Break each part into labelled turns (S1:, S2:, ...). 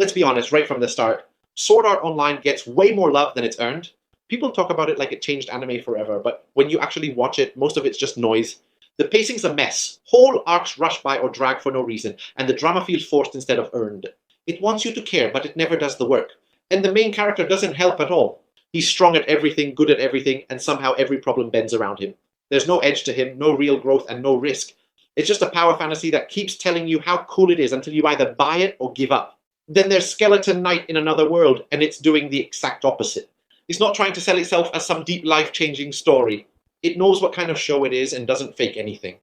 S1: Let's be honest, right from the start, Sword Art Online gets way more love than it's earned. People talk about it like it changed anime forever, but when you actually watch it, most of it's just noise. The pacing's a mess. Whole arcs rush by or drag for no reason, and the drama feels forced instead of earned. It wants you to care, but it never does the work. And the main character doesn't help at all. He's strong at everything, good at everything, and somehow every problem bends around him. There's no edge to him, no real growth, and no risk. It's just a power fantasy that keeps telling you how cool it is until you either buy it or give up. Then there's Skeleton Knight in another world, and it's doing the exact opposite. It's not trying to sell itself as some deep life-changing story. It knows what kind of show it is and doesn't fake anything.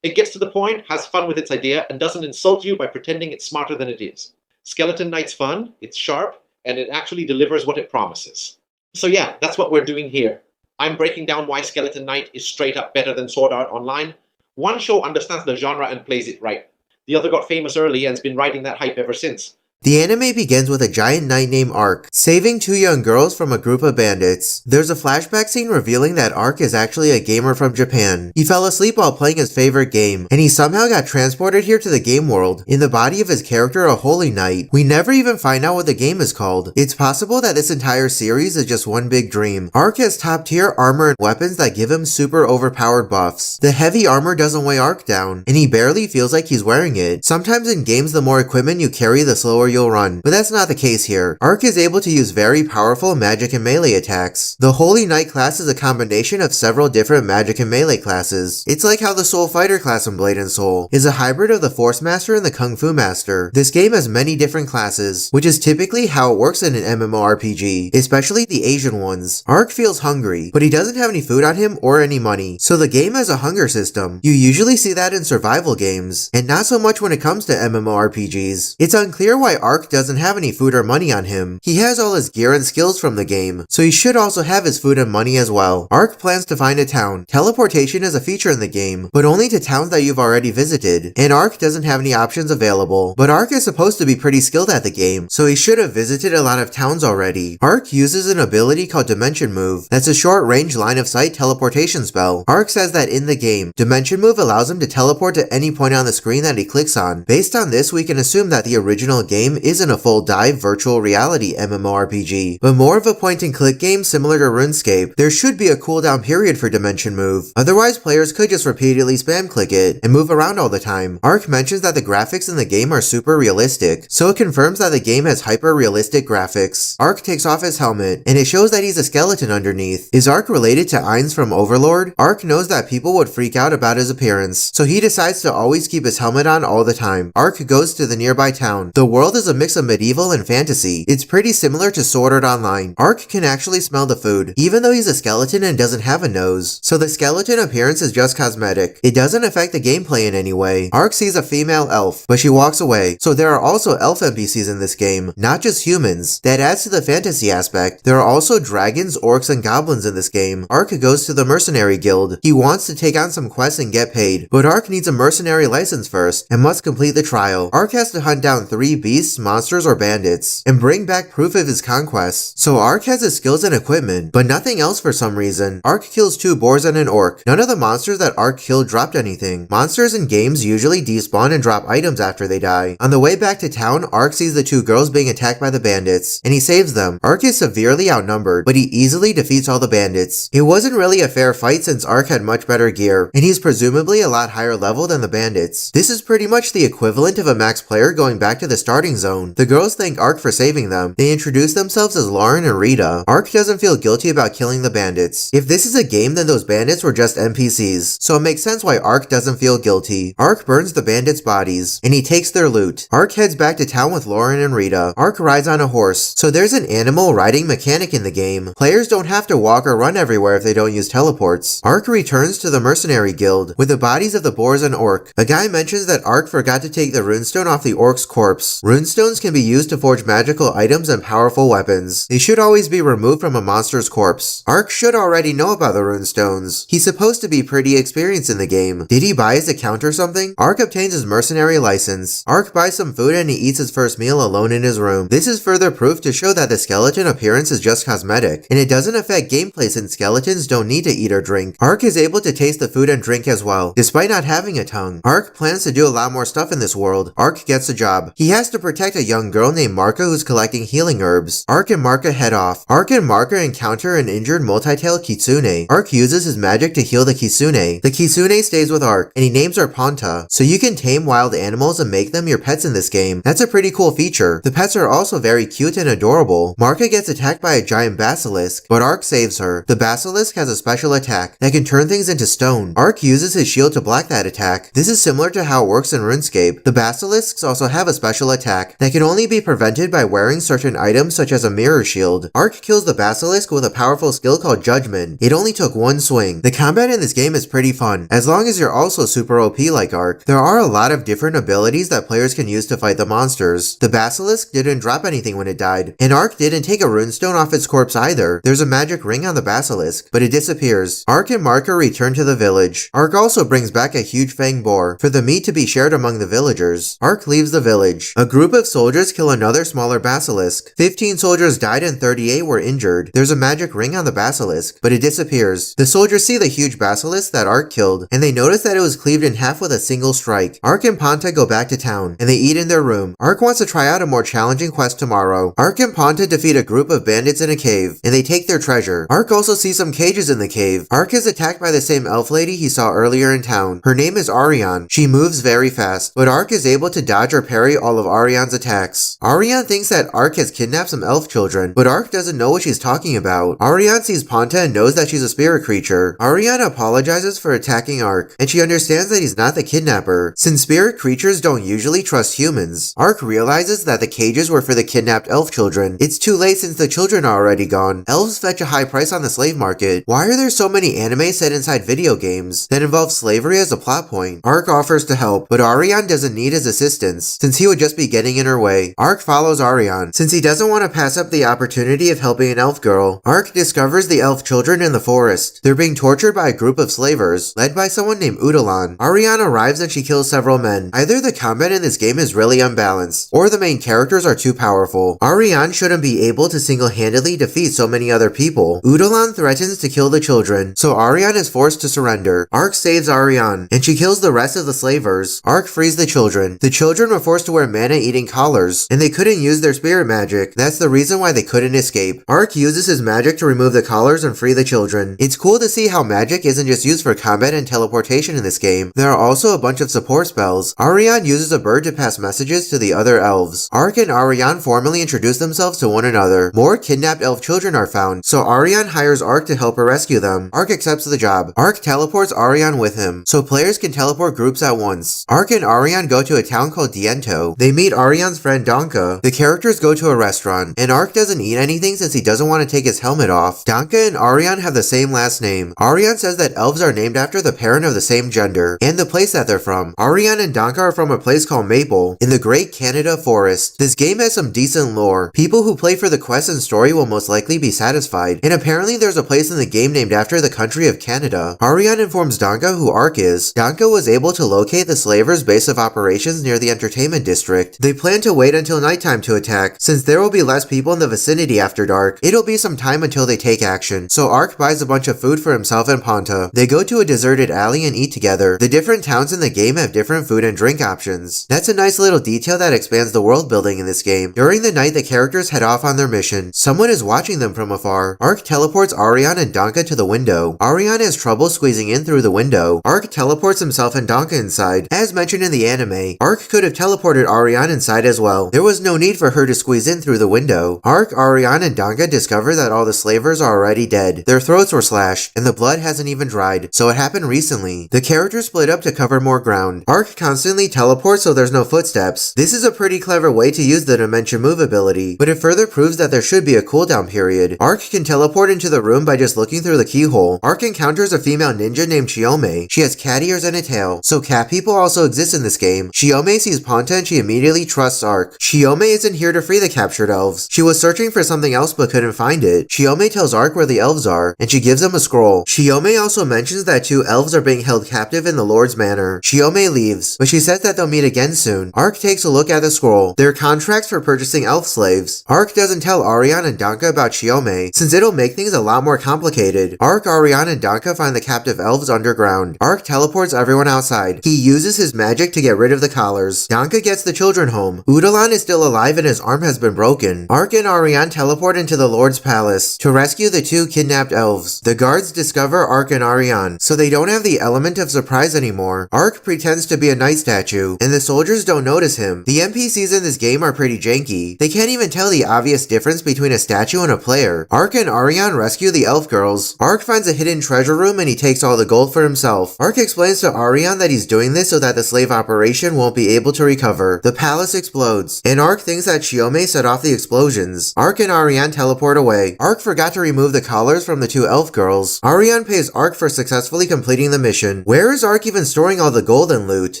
S1: It gets to the point, has fun with its idea, and doesn't insult you by pretending it's smarter than it is. Skeleton Knight's fun, it's sharp, and it actually delivers what it promises. So yeah, that's what we're doing here. I'm breaking down why Skeleton Knight is straight up better than Sword Art Online. One show understands the genre and plays it right. The other got famous early and has been riding that hype ever since.
S2: The anime begins with a giant knight named Ark saving two young girls from a group of bandits. There's a flashback scene revealing that Ark is actually a gamer from Japan. He fell asleep while playing his favorite game, and he somehow got transported here to the game world in the body of his character, a holy knight. We never even find out what the game is called. It's possible that this entire series is just one big dream. Ark has top tier armor and weapons that give him super overpowered buffs. The heavy armor doesn't weigh Ark down, and he barely feels like he's wearing it. Sometimes in games the more equipment you carry, the slower you'll run, but that's not the case here. Ark is able to use very powerful magic and melee attacks. The Holy Knight class is a combination of several different magic and melee classes. It's like how the Soul Fighter class in Blade and Soul is a hybrid of the Force Master and the Kung Fu Master. This game has many different classes, which is typically how it works in an MMORPG, especially the Asian ones. Ark feels hungry, but he doesn't have any food on him or any money, so the game has a hunger system. You usually see that in survival games, and not so much when it comes to MMORPGs. It's unclear why Ark doesn't have any food or money on him. He has all his gear and skills from the game, so he should also have his food and money as well. Ark plans to find a town. Teleportation is a feature in the game, but only to towns that you've already visited, and Ark doesn't have any options available. But Ark is supposed to be pretty skilled at the game, so he should have visited a lot of towns already. Ark uses an ability called Dimension Move. That's a short-range line-of-sight teleportation spell. Ark says that in the game, Dimension Move allows him to teleport to any point on the screen that he clicks on. Based on this, we can assume that the original game isn't a full dive virtual reality MMORPG, but more of a point-and-click game similar to RuneScape. There should be a cooldown period for Dimension Move, otherwise players could just repeatedly spam click it and move around all the time. Ark mentions that the graphics in the game are super realistic, so it confirms that the game has hyper-realistic graphics. Ark takes off his helmet, and it shows that he's a skeleton underneath. Is Ark related to Ainz from Overlord? Ark knows that people would freak out about his appearance, so he decides to always keep his helmet on all the time. Ark goes to the nearby town. The world is a mix of medieval and fantasy. It's pretty similar to Sword Art Online. Ark can actually smell the food, even though he's a skeleton and doesn't have a nose, so the skeleton appearance is just cosmetic. It doesn't affect the gameplay in any way. Ark sees a female elf, but she walks away, so there are also elf NPCs in this game, not just humans. That adds to the fantasy aspect. There are also dragons, orcs, and goblins in this game. Ark goes to the mercenary guild. He wants to take on some quests and get paid, but Ark needs a mercenary license first and must complete the trial. Ark has to hunt down 3 beasts, monsters, or bandits, and bring back proof of his conquests. So Ark has his skills and equipment, but nothing else for some reason. Ark kills 2 boars and an orc. None of the monsters that Ark killed dropped anything. Monsters in games usually despawn and drop items after they die. On the way back to town, Ark sees the 2 girls being attacked by the bandits, and he saves them. Ark is severely outnumbered, but he easily defeats all the bandits. It wasn't really a fair fight since Ark had much better gear, and he's presumably a lot higher level than the bandits. This is pretty much the equivalent of a max player going back to the starting zone. The girls thank Ark for saving them. They introduce themselves as Lauren and Rita. Ark doesn't feel guilty about killing the bandits. If this is a game, then those bandits were just NPCs, so it makes sense why Ark doesn't feel guilty. Ark burns the bandits' bodies, and he takes their loot. Ark heads back to town with Lauren and Rita. Ark rides on a horse, so there's an animal riding mechanic in the game. Players don't have to walk or run everywhere if they don't use teleports. Ark returns to the mercenary guild with the bodies of the boars and orc. A guy mentions that Ark forgot to take the runestone off the orc's corpse. Runestones can be used to forge magical items and powerful weapons. They should always be removed from a monster's corpse. Ark should already know about the runestones. He's supposed to be pretty experienced in the game. Did he buy his account or something? Ark obtains his mercenary license. Ark buys some food and he eats his first meal alone in his room. This is further proof to show that the skeleton appearance is just cosmetic, and it doesn't affect gameplay since skeletons don't need to eat or drink. Ark is able to taste the food and drink as well, despite not having a tongue. Ark plans to do a lot more stuff in this world. Ark gets a job. He has to protect a young girl named Marka who's collecting healing herbs. Ark and Marka head off. Ark and Marka encounter an injured multi-tailed kitsune. Ark uses his magic to heal the kitsune. The kitsune stays with Ark, and he names her Panta, so you can tame wild animals and make them your pets in this game. That's a pretty cool feature. The pets are also very cute and adorable. Marka gets attacked by a giant basilisk, but Ark saves her. The basilisk has a special attack that can turn things into stone. Ark uses his shield to block that attack. This is similar to how it works in RuneScape. The basilisks also have a special attack that can only be prevented by wearing certain items such as a mirror shield. Ark kills the basilisk with a powerful skill called Judgment. It only took one swing. The combat in this game is pretty fun, as long as you're also super OP like Ark. There are a lot of different abilities that players can use to fight the monsters. The basilisk didn't drop anything when it died, and Ark didn't take a runestone off its corpse either. There's a magic ring on the basilisk, but it disappears. Ark and Marka return to the village. Ark also brings back a huge fang boar for the meat to be shared among the villagers. Ark leaves the village. A group of soldiers kill another smaller basilisk. 15 soldiers died and 38 were injured. There's a magic ring on the basilisk, but it disappears. The soldiers see the huge basilisk that Ark killed, and they notice that it was cleaved in half with a single strike. Ark and Panta go back to town, and they eat in their room. Ark wants to try out a more challenging quest tomorrow. Ark and Panta defeat a group of bandits in a cave, and they take their treasure. Ark also sees some cages in the cave. Ark is attacked by the same elf lady he saw earlier in town. Her name is Ariane. She moves very fast, but Ark is able to dodge or parry all of Ariane's attacks. Ariane thinks that Ark has kidnapped some elf children, but Ark doesn't know what she's talking about. Ariane sees Panta and knows that she's a spirit creature. Ariane apologizes for attacking Ark, and she understands that he's not the kidnapper, since spirit creatures don't usually trust humans. Ark realizes that the cages were for the kidnapped elf children. It's too late since the children are already gone. Elves fetch a high price on the slave market. Why are there so many anime set inside video games that involve slavery as a plot point? Ark offers to help, but Ariane doesn't need his assistance, since he would just be getting in her way. Ark follows Ariane, since he doesn't want to pass up the opportunity of helping an elf girl. Ark discovers the elf children in the forest. They're being tortured by a group of slavers, led by someone named Udalan. Ariane arrives and she kills several men. Either the combat in this game is really unbalanced, or the main characters are too powerful. Ariane shouldn't be able to single-handedly defeat so many other people. Udalan threatens to kill the children, so Ariane is forced to surrender. Ark saves Ariane, and she kills the rest of the slavers. Ark frees the children. The children were forced to wear mana-eating collars, and they couldn't use their spirit magic. That's the reason why they couldn't escape. Ark uses his magic to remove the collars and free the children. It's cool to see how magic isn't just used for combat and teleportation in this game. There are also a bunch of support spells. Ariane uses a bird to pass messages to the other elves. Ark and Ariane formally introduce themselves to one another. More kidnapped elf children are found, so Ariane hires Ark to help her rescue them. Ark accepts the job. Ark teleports Ariane with him, so players can teleport groups at once. Ark and Ariane go to a town called Diento. They meet Ariane's friend Danka. The characters go to a restaurant, and Ark doesn't eat anything since he doesn't want to take his helmet off. Danka and Ariane have the same last name. Ariane says that elves are named after the parent of the same gender, and the place that they're from. Ariane and Danka are from a place called Maple, in the Great Canada Forest. This game has some decent lore. People who play for the quest and story will most likely be satisfied, and apparently there's a place in the game named after the country of Canada. Ariane informs Danka who Ark is. Danka was able to locate the slavers' base of operations near the entertainment district. They plan to wait until nighttime to attack, since there will be less people in the vicinity after dark. It'll be some time until they take action, so Ark buys a bunch of food for himself and Panta. They go to a deserted alley and eat together. The different towns in the game have different food and drink options. That's a nice little detail that expands the world building in this game. During the night, the characters head off on their mission. Someone is watching them from afar. Ark teleports Ariane and Danka to the window. Ariane has trouble squeezing in through the window. Ark teleports himself and Danka inside. As mentioned in the anime, Ark could have teleported Ariane inside as well. There was no need for her to squeeze in through the window. Ark, Ariane, and Danka discover that all the slavers are already dead. Their throats were slashed, and the blood hasn't even dried, so it happened recently. The characters split up to cover more ground. Ark constantly teleports so there's no footsteps. This is a pretty clever way to use the Dimension Move ability, but it further proves that there should be a cooldown period. Ark can teleport into the room by just looking through the keyhole. Ark encounters a female ninja named Chiome. She has cat ears and a tail, so cat people also exist in this game. Chiome sees Panta and she immediately trusts Ark. Chiome isn't here to free the captured elves. She was searching for something else but couldn't find it. Chiome tells Ark where the elves are, and she gives him a scroll. Chiome also mentions that 2 elves are being held captive in the Lord's Manor. Chiome leaves, but she says that they'll meet again soon. Ark takes a look at the scroll. They're contracts for purchasing elf slaves. Ark doesn't tell Ariane and Danka about Chiome, since it'll make things a lot more complicated. Ark, Ariane, and Danka find the captive elves underground. Ark teleports everyone outside. He uses his magic to get rid of the collars. Danka gets the children home. Udalan is still alive and his arm has been broken. Ark and Ariane teleport into the Lord's palace to rescue the two kidnapped elves. The guards discover Ark and Ariane, so they don't have the element of surprise anymore. Ark pretends to be a night statue, and the soldiers don't notice him. The NPCs in this game are pretty janky. They can't even tell the obvious difference between a statue and a player. Ark and Ariane rescue the elf girls. Ark finds a hidden treasure room and he takes all the gold for himself. Ark explains to Ariane that he's doing this so that the slave operation won't be able to recover. The palace explodes, and Ark thinks that Shiome set off the explosions. Ark and Ariane teleport away. Ark forgot to remove the collars from the two elf girls. Ariane pays Ark for successfully completing the mission. Where is Ark even storing all the gold and loot?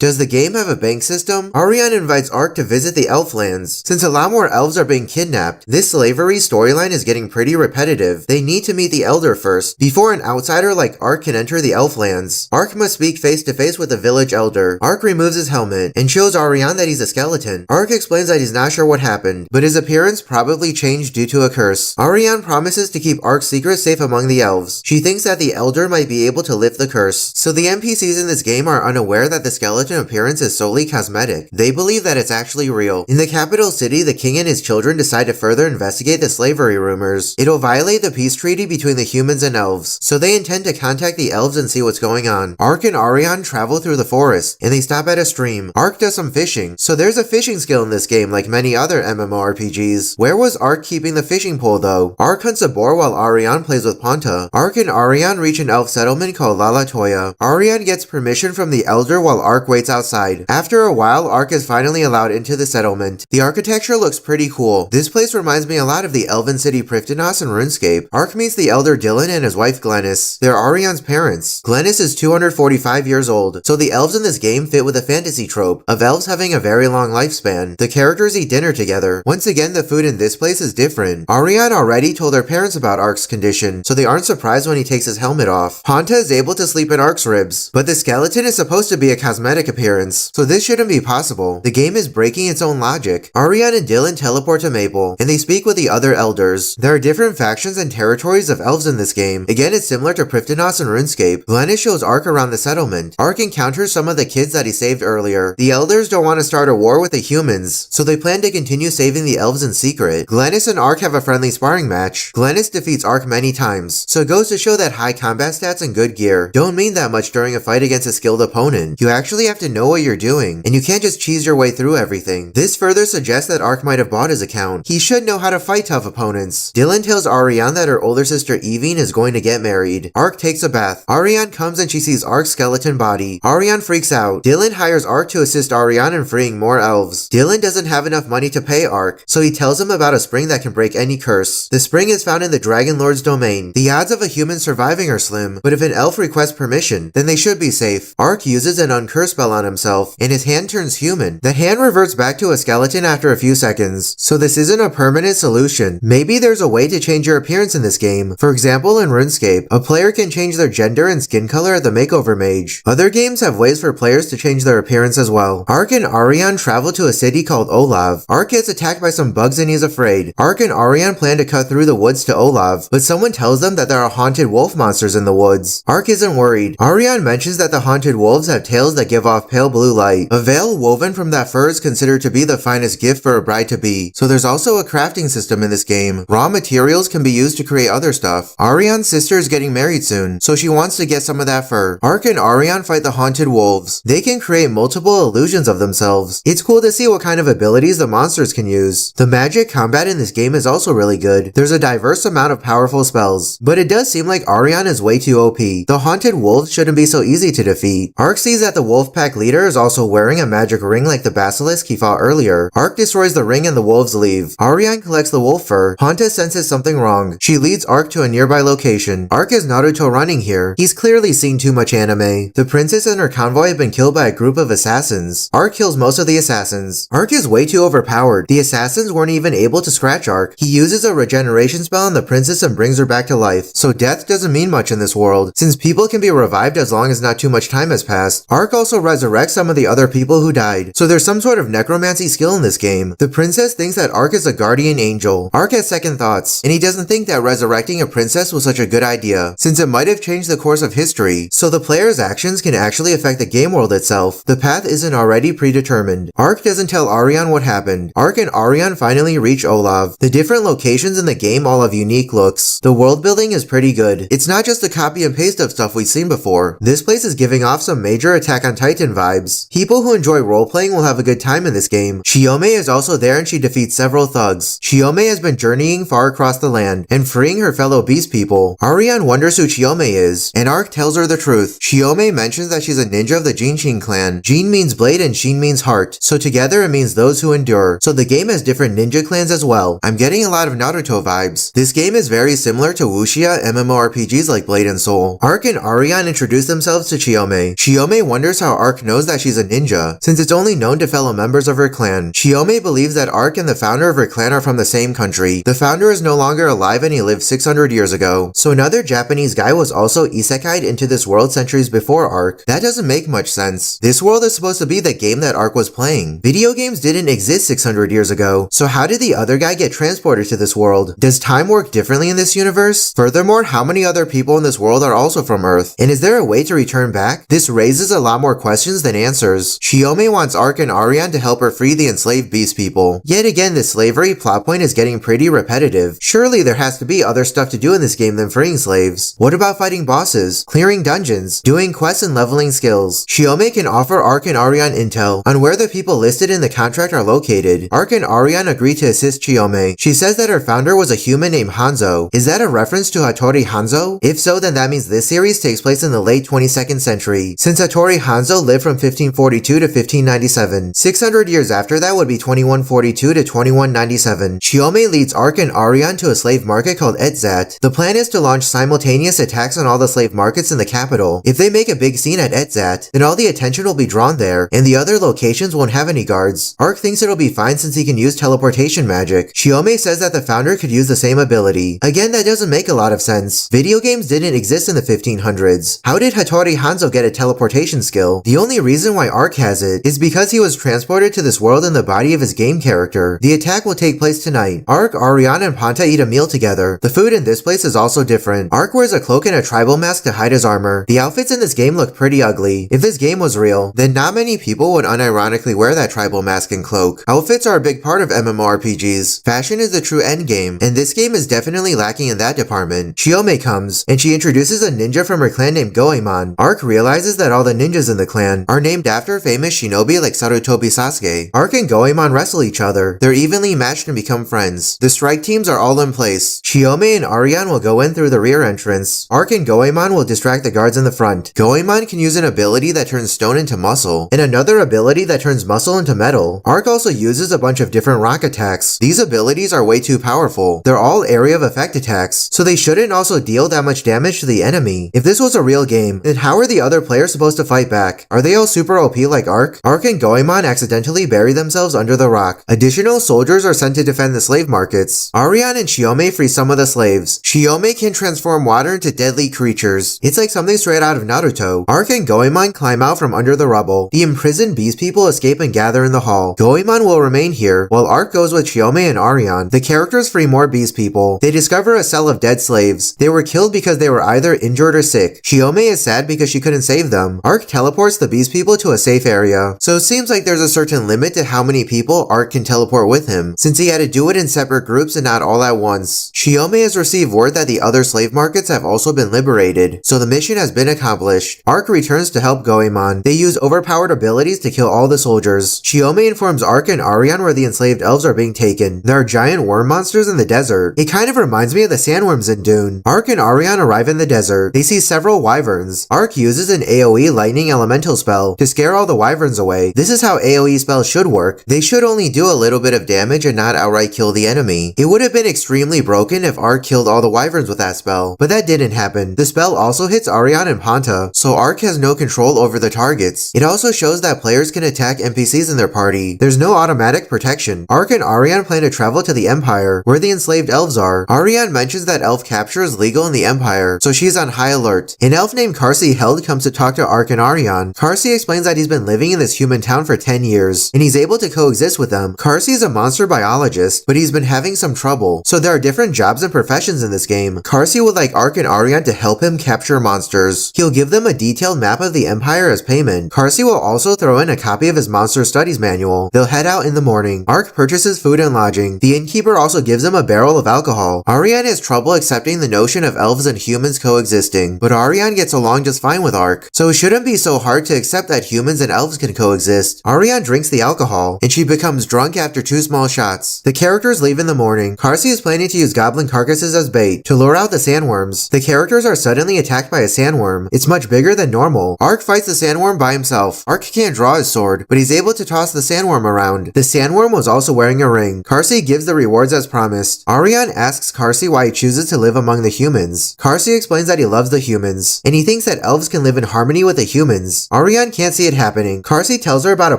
S2: Does the game have a bank system? Ariane invites Ark to visit the elf lands. Since a lot more elves are being kidnapped, this slavery storyline is getting pretty repetitive. They need to meet the elder first, before an outsider like Ark can enter the elf lands. Ark must speak face to face with the village elder. Ark removes his helmet and shows Ariane that he's a skeleton. Ark explains that he's not sure what happened, but his appearance probably changed due to a curse. Ariane promises to keep Ark's secret safe among the elves. She thinks that the elder might be able to lift the curse. So the NPCs in this game are unaware that the skeleton appearance is solely cosmetic. They believe that it's actually real. In the capital city, the king and his children decide to further investigate the slavery rumors. It'll violate the peace treaty between the humans and elves, so they intend to contact the elves and see what's going on. Ark and Ariane travel through the forest, and they stop at a stream. Ark does some fishing, so there's a fishing skill in this game like many other MMORPGs. Where was Ark keeping the fishing pole though? Ark hunts a boar while Ariane plays with Ponta. Ark and Ariane reach an elf settlement called Lalatoya. Ariane gets permission from the elder while Ark waits outside. After a while, Ark is finally allowed into the settlement. The architecture looks pretty cool. This place reminds me a lot of the elven city Prifddinas in RuneScape. Ark meets the elder Dylan and his wife Glennis. They're Ariane's parents. Glennis is 245 years old, so the elves in this game fit with a fantasy trope of elves having a very long lifespan. The characters eat dinner together. Once again, the food in this place is different. Ariane already told her parents about Ark's condition, so they aren't surprised when he takes his helmet off. Ponta is able to sleep in Ark's ribs, but the skeleton is supposed to be a cosmetic appearance, so this shouldn't be possible. The game is breaking its own logic. Ariane and Dylan teleport to Maple, and they speak with the other elders. There are different factions and territories of elves in this game. Again, it's similar to Prifddinas and RuneScape. Glennis shows Ark around the settlement. Ark encounters some of the kids that he saved earlier. The elders don't want to start a war with the humans, so they plan to continue saving the elves in secret. Glennis and Ark have a friendly sparring match. Glennis defeats Ark many times, so it goes to show that high combat stats and good gear don't mean that much during a fight against a skilled opponent. You actually have to know what you're doing, and you can't just cheese your way through everything. This further suggests that Ark might have bought his account. He should know how to fight tough opponents. Dylan tells Ariane that her older sister Evine is going to get married. Ark takes a bath. Ariane comes and she sees Ark's skeleton body. Ariane freaks out. Dylan hires Ark to assist Ariane in freeing more elves. Dylan doesn't have enough money to pay Ark, so he tells him about a spring that can break any curse. The spring is found in the Dragon Lord's domain. The odds of a human surviving are slim, but if an elf requests permission, then they should be safe. Ark uses an uncurse spell on himself, and his hand turns human. The hand reverts back to a skeleton after a few seconds, so this isn't a permanent solution. Maybe there's a way to change your appearance in this game. For example, in RuneScape, a player can change their gender and skin color at the makeover mage. Other games have ways for players to change their appearance as well. Ark and Ariane travel to a city called Olav. Ark gets attacked by some bugs and he's afraid. Ark and Ariane plan to cut through the woods to Olav, but someone tells them that there are haunted wolf monsters in the woods. Ark isn't worried. Ariane mentions that the haunted wolves have tails that give off pale blue light. A veil woven from that fur is considered to be the finest gift for a bride-to-be, so there's also a crafting system in this game. Raw materials can be used to create other stuff. Ariane's sister is getting married soon, so she wants to get some of that fur. Ark and Ariane fight the haunted wolves. They can create multiple illusions of themselves. It's cool to see what kind of abilities the monsters can use. The magic combat in this game is also really good. There's a diverse amount of powerful spells, but it does seem like Ariane is way too OP. The haunted wolves shouldn't be so easy to defeat. Ark sees that the wolf pack leader is also wearing a magic ring like the basilisk he fought earlier. Ark destroys the ring and the wolves leave. Ariane collects the wolf fur. Ponta senses something wrong. She leads Ark to a nearby location. Ark is Naruto running here. He's clearly seen too much anime. The princess and her convoy have been killed by a group of assassins. Ark kills most of the assassins. Ark is way too overpowered. The assassins weren't even able to scratch Ark. He uses a regeneration spell on the princess and brings her back to life. So death doesn't mean much in this world, since people can be revived as long as not too much time has passed. Ark also resurrects some of the other people who died, so there's some sort of necromancy skill in this game. The princess thinks that Ark is a guardian angel. Ark has second thoughts, and he doesn't think that resurrecting a princess was such a good idea, since it might have changed the course of history, so the player's actions can actually affect the game world itself. The path isn't already predetermined. Ark Ark doesn't tell Ariane what happened. Ark and Ariane finally reach Olav. The different locations in the game all have unique looks. The world building is pretty good. It's not just a copy and paste of stuff we've seen before. This place is giving off some major Attack on Titan vibes. People who enjoy role-playing will have a good time in this game. Shiome is also there and she defeats several thugs. Shiome has been journeying far across the land and freeing her fellow beast people. Ariane wonders who Shiome is, and Ark tells her the truth. Shiome mentions that she's a ninja of the Jinshin clan. Jin means blade and Shin means heart, so together it means those who endure. So the game has different ninja clans as well. I'm getting a lot of Naruto vibes. This game is very similar to wuxia MMORPGs like Blade and Soul. Ark and Ariane introduce themselves to Shiome. Shiome wonders how Ark knows that she's a ninja, since it's only known to fellow members of her clan. Shiome believes that Ark and the founder of her clan are from the same country. The founder is no longer alive and he lived 600 years ago. So another Japanese guy was also isekai'd into this world centuries before Ark. That doesn't make much sense. This world is supposed to be the game that Ark was playing. Video games didn't exist 600 years ago, so how did the other guy get transported to this world? Does time work differently in this universe? Furthermore, how many other people in this world are also from Earth? And is there a way to return back? This raises a lot more questions than answers. Shiome wants Ark and Ariane to help her free the enslaved beast people. Yet again, the slavery plot point is getting pretty repetitive. Surely there has to be other stuff to do in this game than freeing slaves. What about fighting bosses, clearing dungeons, doing quests and leveling skills? Shiome can offer Ark and Ariane intel on where the people listed in the contract are located. Ark and Ariane agree to assist Shiome. She says that her founder was a human named Hanzo. Is that a reference to Hattori Hanzo? If so, then that means this series takes place in the late 22nd century, since Hattori Hanzo lived from 1542 to 1597. 600 years after that would be 2142 to 2197. Shiome leads Ark and Ariane to a slave market called Etzat. The plan is to launch simultaneous attacks on all the slave markets in the capital. If they make a big scene at Etzat, then all the attention will be drawn there, and the other locations won't have any guards. Ark thinks it'll be fine since he can use teleportation magic. Shiome says that the founder could use the same ability. Again, that doesn't make a lot of sense. Video games didn't exist in the 1500s. How did Hattori Hanzo get a teleportation skill? The only reason why Ark has it is because he was transported to this world in the body of his game character. The attack will take place tonight. Ark, Ariane, and Panta eat a meal together. The food in this place is also different. Ark wears a cloak and a tribal mask to hide his armor. The outfits in this game look pretty ugly. If this game was real, then not many people would unironically wear that tribal mask and cloak. Outfits are a big part of MMORPGs. Fashion is the true endgame, and this game is definitely lacking in that department. Shiome comes, and she introduces a ninja from her clan named Goemon. Ark realizes that all the ninjas in the clan are named after famous shinobi like Sarutobi Sasuke. Ark and Goemon wrestle each other. They're evenly matched and become friends. The strike teams are all in place. Shiome and Ariane will go in through the rear entrance. Ark and Goemon will distract the guards in the front. Goemon can use an ability that turns stone into muscle, and another ability that turns muscle into metal. Ark also uses a bunch of different rock attacks. These abilities are way too powerful. They're all area of effect attacks, so they shouldn't also deal that much damage to the enemy. If this was a real game, then how are the other players supposed to fight back? Are they all super OP like Ark? Ark and Goemon accidentally bury themselves under the rock. Additional soldiers are sent to defend the slave markets. Ariane and Shiome free some of the slaves. Shiome can transform water into deadly creatures. It's like something straight out of Naruto. Ark and Goemon climb out from under the rubble. The imprisoned beast people escape and gather in the hall. Goemon will remain here, while Ark goes with Shiome and Ariane. The characters free more beast people. They discover a cell of dead slaves. They were killed because they were either injured or sick. Shiome is sad because she couldn't save them. Ark teleports the beast people to a safe area. So it seems like there's a certain limit to how many people Ark can teleport with him, since he had to do it in separate groups and not all at once. Shiome has received word that the other slave markets have also been liberated, so the mission has been accomplished. Ark returns to help Goemon. They use overpowered abilities to kill all the soldiers. Shiome informs Ark and Ariane where the enslaved elves are being taken. There are giant worm monsters in the desert. It kind of reminds me of the sandworms in Dune. Ark and Ariane arrive in the desert. They see several wyverns. Ark uses an AoE lightning elemental spell to scare all the wyverns away. This is how AoE spells should work. They should only do a little bit of damage and not outright kill the enemy. It would have been extremely broken if Ark killed all the wyverns with that spell, but that didn't happen. The spell also hits Ariane and Panta, so Ark has no control over the targets. It also shows that players can attack NPCs in their party. There's no automatic protection. Ark and Ariane plan to travel to the Empire, where the enslaved elves are. Ariane mentions that elf capture is legal in the Empire, so she's on high alert. An elf named Karsi Held comes to talk to Ark and Ariane. Karsi explains that he's been living in this human town for 10 years, and he's able to coexist with them. Karsi is a monster biologist, but he's been having some trouble, so there are different jobs and professions in this game. Karsi would like Ark and Ariane to help him capture monsters. He'll give them a detailed map of the Empire as payment. Karsi will also throw in a copy of his monster studies manual. They'll head out in the morning. Ark purchases food and lodging. The innkeeper also gives him a barrel of alcohol. Ariane has trouble accepting the notion of elves and humans coexisting, but Ariane gets along just fine with Ark, so it shouldn't be so hard to accept that humans and elves can coexist. Ariane drinks the alcohol, and she becomes drunk after 2 small shots. The characters leave in the morning. Carsey is planning to use goblin carcasses as bait to lure out the sandworms. The characters are suddenly attacked by a sandworm. It's much bigger than normal. Ark fights the sandworm by himself. Ark can't draw his sword, but he's able to toss the sandworm around. The sandworm was also wearing a ring. Carsey gives the rewards as promised. Ariane asks Carsey why he chooses to live among the humans. Carsey explains that he loves the humans, and he thinks that elves can live in harmony with the humans. Ariane can't see it happening. Carsey tells her about a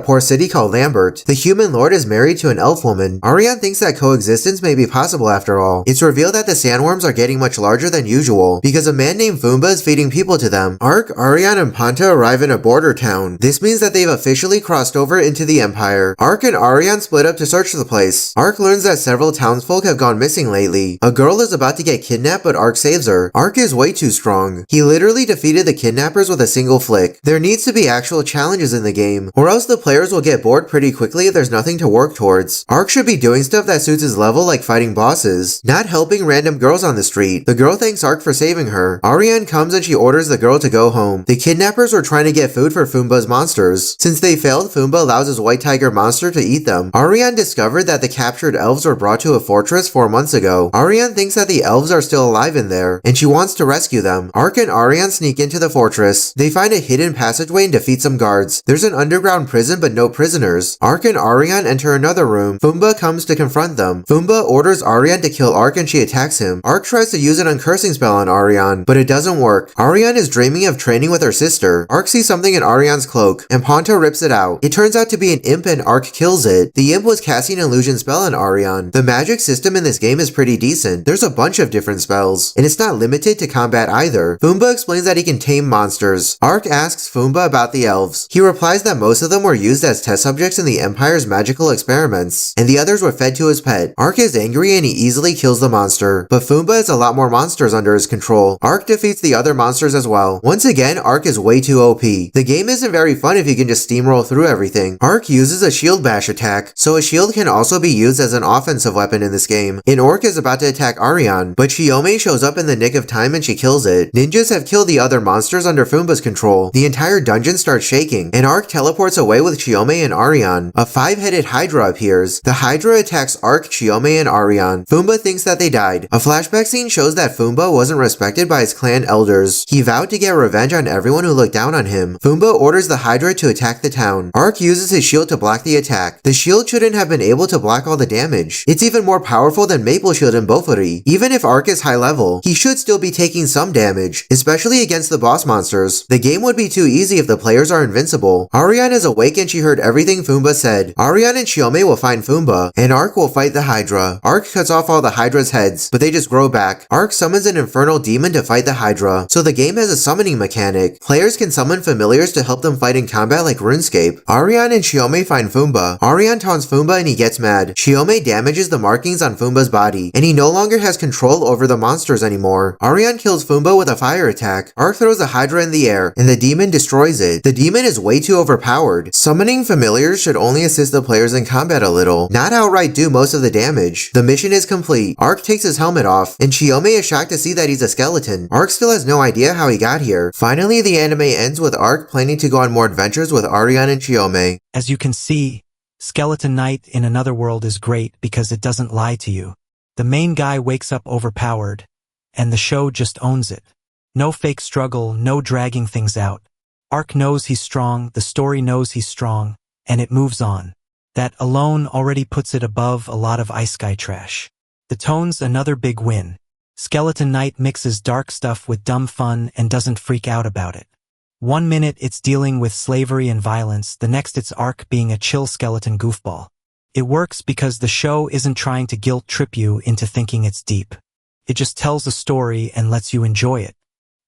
S2: poor city called Lambert. The human lord is married to an elf woman. Ariane thinks that coexistence may be possible after all. It's revealed that the sandworms are getting much larger than usual because a man named Fumba is feeding people to them. Ark, Ariane, and Panta arrive in a border town. This means that they've officially crossed over into the Empire. Ark and Ariane split up to search the place. Ark learns that several townsfolk have gone missing lately. A girl is about to get kidnapped, but Ark saves her. Ark is way too strong. He literally defeated the kidnappers with a single flick. There needs to be actual challenges in the game, or else the players will get bored pretty quickly if there's nothing to work towards. Ark should be doing stuff that suits his level, like fighting bosses, not helping random girls on the street. The girl thanks Ark for saving her. Ariane comes and she orders the girl to go home. The kidnappers were trying to get food for Fumba's monsters. Since they failed, Fumba allows his white tiger monster to eat them. Ariane discovered that the captured elves were brought to a fortress 4 months ago. Ariane thinks that the elves are still alive in there, and she wants to rescue them. Ark and Ariane sneak into the fortress. They find a hidden passageway and defeat some guards. There's an underground prison but no prisoners. Ark and Ariane enter another room. Fumba comes to confront them. Fumba orders Ariane to kill Ark and she attacks him. Ark tries to use an uncursing spell on Ariane, but it doesn't work. Ariane is dreaming of training with her sister. Ark sees something in Ariane's cloak, and Panta rips it out. It turns out to be an imp and Ark kills it. The imp was casting an illusion spell on Ariane. The magic system in this game is pretty decent. There's a bunch of different spells, and it's not limited to combat either. Fumba explains that he can tame monsters. Ark asks Fumba about the elves. He replies that most of them were used as test subjects in the Empire's magical experiments, and the others were fed to his pet. Ark is angry and he easily kills the monster, but Fumba has a lot more monsters under his control. Ark defeats the other monsters as well. Once again, Ark is way too OP. The game isn't very fun if you can just steamroll through everything. Ark uses a shield bash attack, so a shield can also be used as an offensive weapon in this game. An orc is about to attack Ariane, but Chiome shows up in the nick of time and she kills it. Ninjas have killed the other monsters under Fumba's control. The entire dungeon starts shaking, and Ark teleports away with Chiome and Ariane. A 5-headed Hydra appears. The Hydra attacks Ark, Chiome, and Ariane. Fumba thinks that they died. A flashback scene shows that Fumba wasn't respected by his clan elders. He vowed to get revenge on everyone who looked down on him. Fumba orders the Hydra to attack the town. Ark uses his shield to block the attack. The shield shouldn't have been able to block all the damage. It's even more powerful than Maple Shield and Bofuri. Even if Ark is high level, he should still be taking some damage, especially against the boss monsters. The game would be too easy if the players are invincible. Ariane is awake and she heard everything Fumba said. Ariane and Chiome will find Fumba, and Ark will fight the Hydra. Ark cuts off all the Hydra's heads, but they just grow back. Ark summons an infernal demon to fight the Hydra, so the game has a summoning mechanic. Players can summon familiars to help them fight in combat like RuneScape. Ariane and Chiome find Fumba. Ariane taunts Fumba and he gets mad. Chiome damages the markings on Fumba's body, and he no longer has control over the monsters anymore. Ariane kills Fumba with a fire attack. Ark throws the Hydra in the air, and the demon destroys it. The demon is way too overpowered. Summoning familiars should only assist the players in combat a little, not outright do most of the damage. The mission is complete. Ark takes his helmet off, and Chiome is shocked to see that he's a skeleton. Ark still has no idea how he got here. Finally, the anime ends with Ark planning to go on more adventures with Ariane and Chiome.
S3: As you can see, Skeleton Knight in Another World is great because it doesn't lie to you. The main guy wakes up overpowered, and the show just owns it. No fake struggle, no dragging things out. Ark knows he's strong, the story knows he's strong, and it moves on. That alone already puts it above a lot of Ice Sky trash. The tone's another big win. Skeleton Knight mixes dark stuff with dumb fun and doesn't freak out about it. 1 minute it's dealing with slavery and violence, the next it's Ark being a chill skeleton goofball. It works because the show isn't trying to guilt trip you into thinking it's deep. It just tells a story and lets you enjoy it.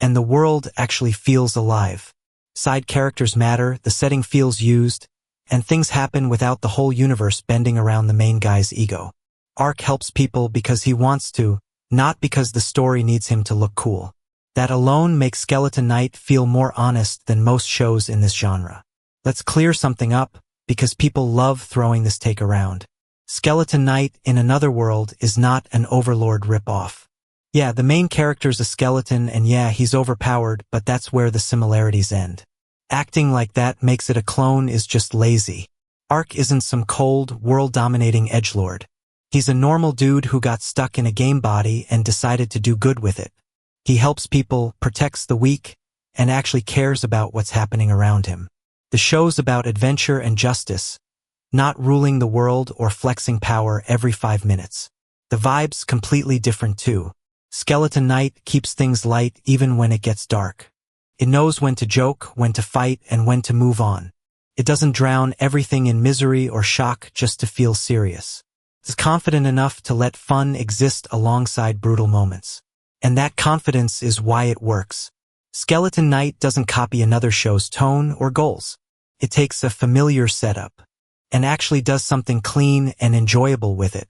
S3: And the world actually feels alive. Side characters matter, the setting feels used, and things happen without the whole universe bending around the main guy's ego. Ark helps people because he wants to, not because the story needs him to look cool. That alone makes Skeleton Knight feel more honest than most shows in this genre. Let's clear something up. because people love throwing this take around. Skeleton Knight in Another World is not an Overlord ripoff. Yeah, the main character's a skeleton and yeah, he's overpowered, but that's where the similarities end. Acting like that makes it a clone is just lazy. Ark isn't some cold, world-dominating edgelord. He's a normal dude who got stuck in a game body and decided to do good with it. He helps people, protects the weak, and actually cares about what's happening around him. The show's about adventure and justice, not ruling the world or flexing power every 5 minutes. The vibe's completely different too. Skeleton Knight keeps things light even when it gets dark. It knows when to joke, when to fight, and when to move on. It doesn't drown everything in misery or shock just to feel serious. It's confident enough to let fun exist alongside brutal moments. And that confidence is why it works. Skeleton Knight doesn't copy another show's tone or goals. It takes a familiar setup and actually does something clean and enjoyable with it.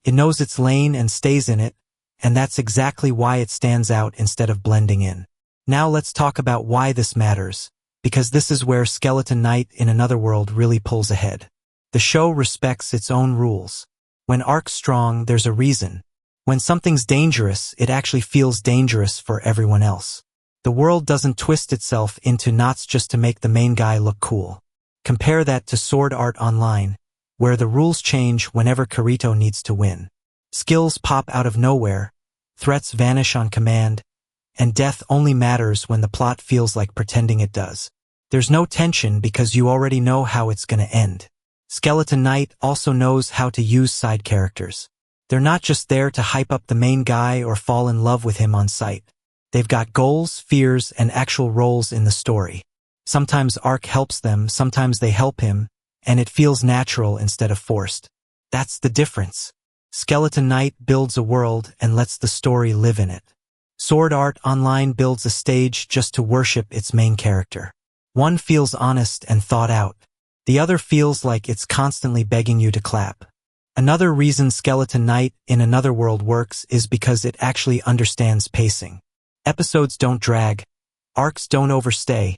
S3: It knows its lane and stays in it, and that's exactly why it stands out instead of blending in. Now let's talk about why this matters, because this is where Skeleton Knight in Another World really pulls ahead. The show respects its own rules. When Ark's strong, there's a reason. When something's dangerous, it actually feels dangerous for everyone else. The world doesn't twist itself into knots just to make the main guy look cool. Compare that to Sword Art Online, where the rules change whenever Kirito needs to win. Skills pop out of nowhere, threats vanish on command, and death only matters when the plot feels like pretending it does. There's no tension because you already know how it's gonna end. Skeleton Knight also knows how to use side characters. They're not just there to hype up the main guy or fall in love with him on sight. They've got goals, fears, and actual roles in the story. Sometimes Ark helps them, sometimes they help him, and it feels natural instead of forced. That's the difference. Skeleton Knight builds a world and lets the story live in it. Sword Art Online builds a stage just to worship its main character. One feels honest and thought out. The other feels like it's constantly begging you to clap. Another reason Skeleton Knight in Another World works is because it actually understands pacing. Episodes don't drag, arcs don't overstay,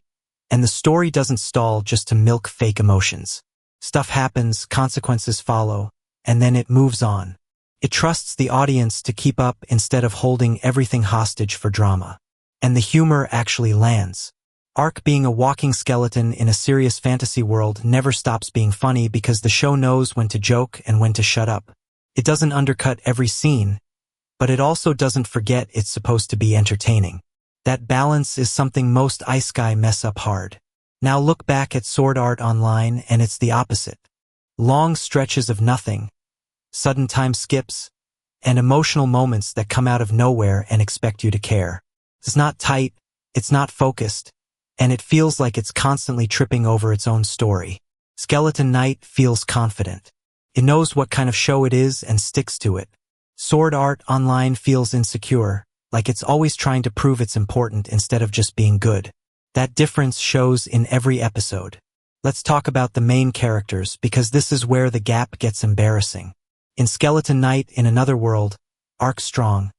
S3: and the story doesn't stall just to milk fake emotions. Stuff happens, consequences follow, and then it moves on. It trusts the audience to keep up instead of holding everything hostage for drama. And the humor actually lands. Ark being a walking skeleton in a serious fantasy world never stops being funny because the show knows when to joke and when to shut up. It doesn't undercut every scene, but it also doesn't forget it's supposed to be entertaining. That balance is something most isekai mess up hard. Now look back at Sword Art Online and it's the opposite. Long stretches of nothing, sudden time skips, and emotional moments that come out of nowhere and expect you to care. It's not tight, it's not focused, and it feels like it's constantly tripping over its own story. Skeleton Knight feels confident. It knows what kind of show it is and sticks to it. Sword Art Online feels insecure, like it's always trying to prove it's important instead of just being good. That difference shows in every episode. Let's talk about the main characters because this is where the gap gets embarrassing. In Skeleton Knight in Another World, Ark's strong,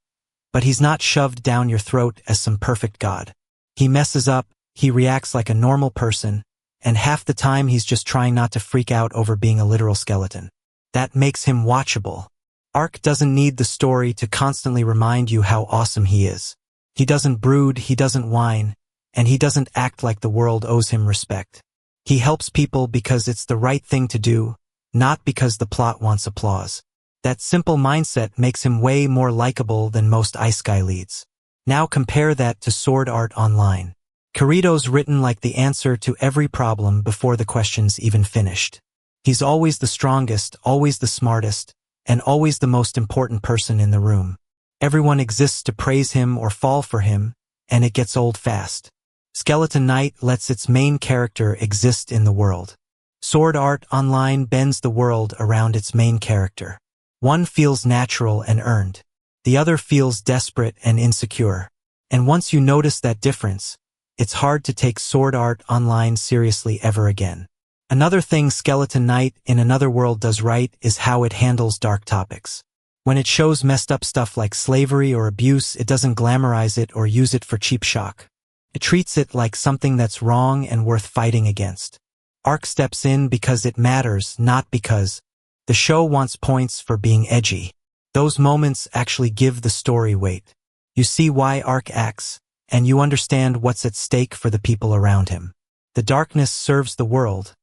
S3: but he's not shoved down your throat as some perfect god. He messes up, he reacts like a normal person, and half the time he's just trying not to freak out over being a literal skeleton. That makes him watchable. Ark doesn't need the story to constantly remind you how awesome he is. He doesn't brood, he doesn't whine, and he doesn't act like the world owes him respect. He helps people because it's the right thing to do, not because the plot wants applause. That simple mindset makes him way more likable than most isekai leads. Now compare that to Sword Art Online. Kirito's written like the answer to every problem before the question's even finished. He's always the strongest, always the smartest, and always the most important person in the room. Everyone exists to praise him or fall for him, and it gets old fast. Skeleton Knight lets its main character exist in the world. Sword Art Online bends the world around its main character. One feels natural and earned. The other feels desperate and insecure. And once you notice that difference, it's hard to take Sword Art Online seriously ever again. Another thing Skeleton Knight in Another World does right is how it handles dark topics. When it shows messed up stuff like slavery or abuse, it doesn't glamorize it or use it for cheap shock. It treats it like something that's wrong and worth fighting against. Arc steps in because it matters, not because the show wants points for being edgy. Those moments actually give the story weight. You see why Arc acts, and you understand what's at stake for the people around him. The darkness serves the world,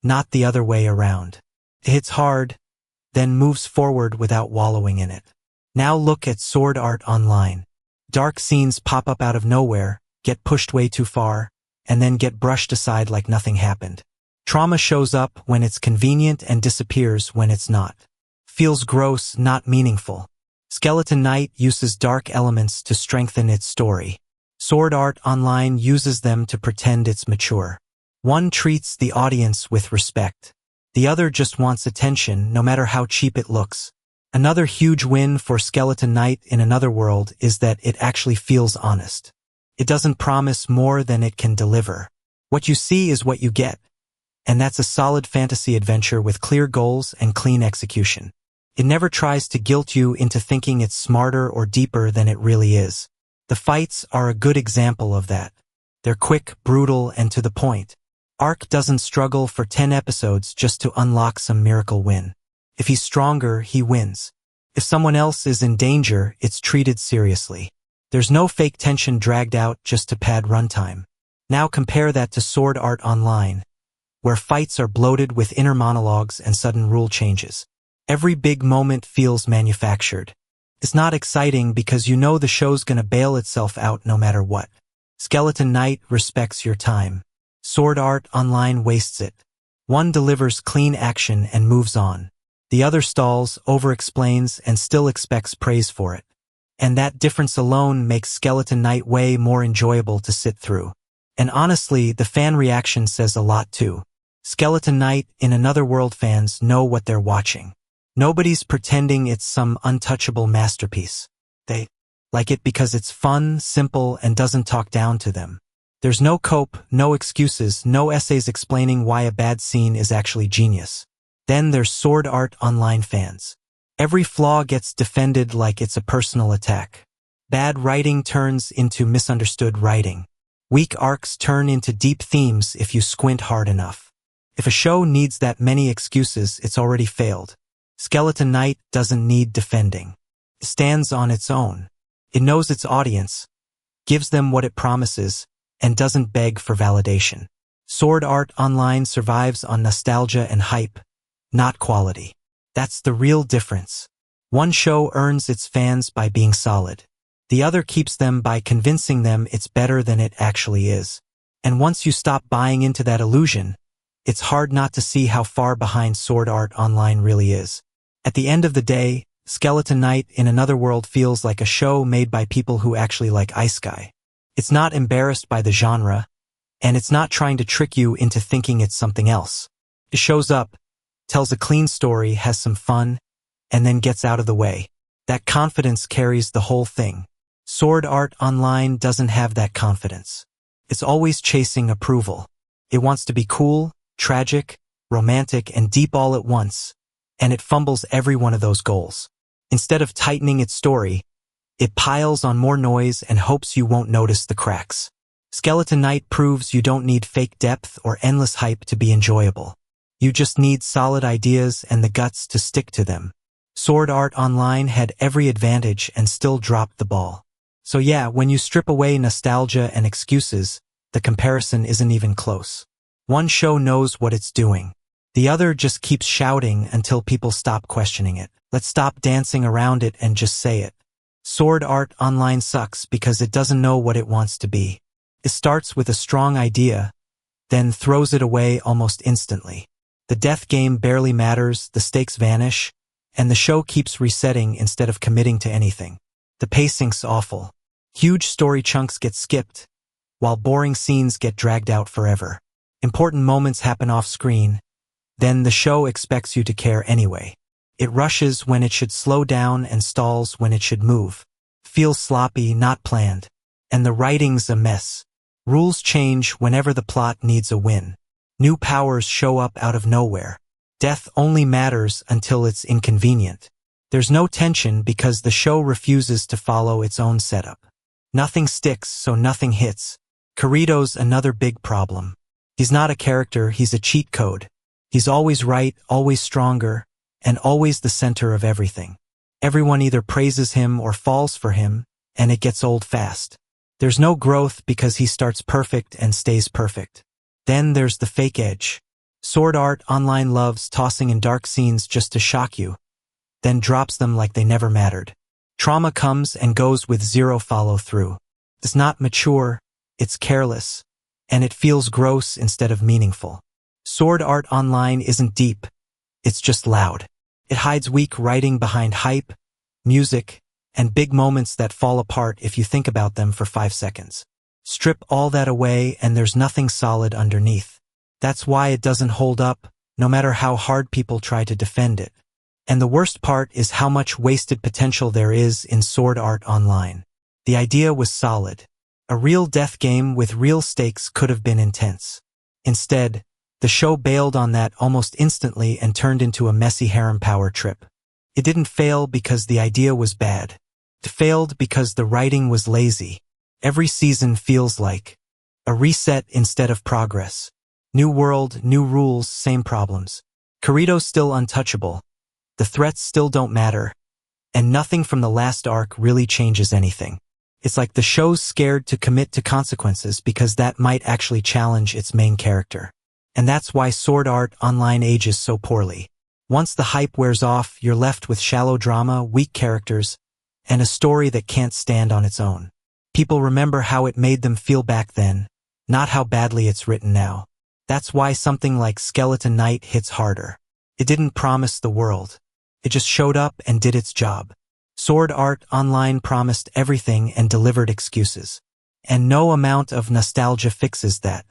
S3: not the other way around. It hits hard, then moves forward without wallowing in it. Now look at Sword Art Online. Dark scenes pop up out of nowhere, get pushed way too far, and then get brushed aside like nothing happened. Trauma shows up when it's convenient and disappears when it's not. Feels gross, not meaningful. Skeleton Knight uses dark elements to strengthen its story. Sword Art Online uses them to pretend it's mature. One treats the audience with respect. The other just wants attention, no matter how cheap it looks. Another huge win for Skeleton Knight in Another World is that it actually feels honest. It doesn't promise more than it can deliver. What you see is what you get. And that's a solid fantasy adventure with clear goals and clean execution. It never tries to guilt you into thinking it's smarter or deeper than it really is. The fights are a good example of that. They're quick, brutal, and to the point. Arc doesn't struggle for 10 episodes just to unlock some miracle win. If he's stronger, he wins. If someone else is in danger, it's treated seriously. There's no fake tension dragged out just to pad runtime. Now compare that to Sword Art Online, where fights are bloated with inner monologues and sudden rule changes. Every big moment feels manufactured. It's not exciting because you know the show's gonna bail itself out no matter what. Skeleton Knight respects your time. Sword Art Online wastes it. One delivers clean action and moves on. The other stalls, over-explains, and still expects praise for it. And that difference alone makes Skeleton Knight way more enjoyable to sit through. And honestly, the fan reaction says a lot too. Skeleton Knight in Another World fans know what they're watching. Nobody's pretending it's some untouchable masterpiece. They like it because it's fun, simple, and doesn't talk down to them. There's no cope, no excuses, no essays explaining why a bad scene is actually genius. Then there's Sword Art Online fans. Every flaw gets defended like it's a personal attack. Bad writing turns into misunderstood writing. Weak arcs turn into deep themes if you squint hard enough. If a show needs that many excuses, it's already failed. Skeleton Knight doesn't need defending. It stands on its own. It knows its audience, gives them what it promises, and doesn't beg for validation. Sword Art Online survives on nostalgia and hype, not quality. That's the real difference. One show earns its fans by being solid. The other keeps them by convincing them it's better than it actually is. And once you stop buying into that illusion, it's hard not to see how far behind Sword Art Online really is. At the end of the day, Skeleton Knight in Another World feels like a show made by people who actually like Ice Guy. It's not embarrassed by the genre, and it's not trying to trick you into thinking it's something else. It shows up, tells a clean story, has some fun, and then gets out of the way. That confidence carries the whole thing. Sword Art Online doesn't have that confidence. It's always chasing approval. It wants to be cool, tragic, romantic, and deep all at once, and it fumbles every one of those goals. Instead of tightening its story, it piles on more noise and hopes you won't notice the cracks. Skeleton Knight proves you don't need fake depth or endless hype to be enjoyable. You just need solid ideas and the guts to stick to them. Sword Art Online had every advantage and still dropped the ball. So yeah, when you strip away nostalgia and excuses, the comparison isn't even close. One show knows what it's doing. The other just keeps shouting until people stop questioning it. Let's stop dancing around it and just say it. Sword Art Online sucks because it doesn't know what it wants to be. It starts with a strong idea, then throws it away almost instantly. The death game barely matters, the stakes vanish, and the show keeps resetting instead of committing to anything. The pacing's awful. Huge story chunks get skipped, while boring scenes get dragged out forever. Important moments happen off-screen, then the show expects you to care anyway. It rushes when it should slow down and stalls when it should move. Feels sloppy, not planned. And the writing's a mess. Rules change whenever the plot needs a win. New powers show up out of nowhere. Death only matters until it's inconvenient. There's no tension because the show refuses to follow its own setup. Nothing sticks, so nothing hits. Kirito's another big problem. He's not a character, he's a cheat code. He's always right, always stronger, and always the center of everything. Everyone either praises him or falls for him, and it gets old fast. There's no growth because he starts perfect and stays perfect. Then there's the fake edge. Sword Art Online loves tossing in dark scenes just to shock you, then drops them like they never mattered. Trauma comes and goes with zero follow-through. It's not mature, it's careless, and it feels gross instead of meaningful. Sword Art Online isn't deep, it's just loud. It hides weak writing behind hype, music, and big moments that fall apart if you think about them for 5 seconds. Strip all that away and there's nothing solid underneath. That's why it doesn't hold up, no matter how hard people try to defend it. And the worst part is how much wasted potential there is in Sword Art Online. The idea was solid. A real death game with real stakes could have been intense. Instead, the show bailed on that almost instantly and turned into a messy harem power trip. It didn't fail because the idea was bad. It failed because the writing was lazy. Every season feels like a reset instead of progress. New world, new rules, same problems. Kirito's still untouchable. The threats still don't matter. And nothing from the last arc really changes anything. It's like the show's scared to commit to consequences because that might actually challenge its main character. And that's why Sword Art Online ages so poorly. Once the hype wears off, you're left with shallow drama, weak characters, and a story that can't stand on its own. People remember how it made them feel back then, not how badly it's written now. That's why something like Skeleton Knight hits harder. It didn't promise the world. It just showed up and did its job. Sword Art Online promised everything and delivered excuses. And no amount of nostalgia fixes that.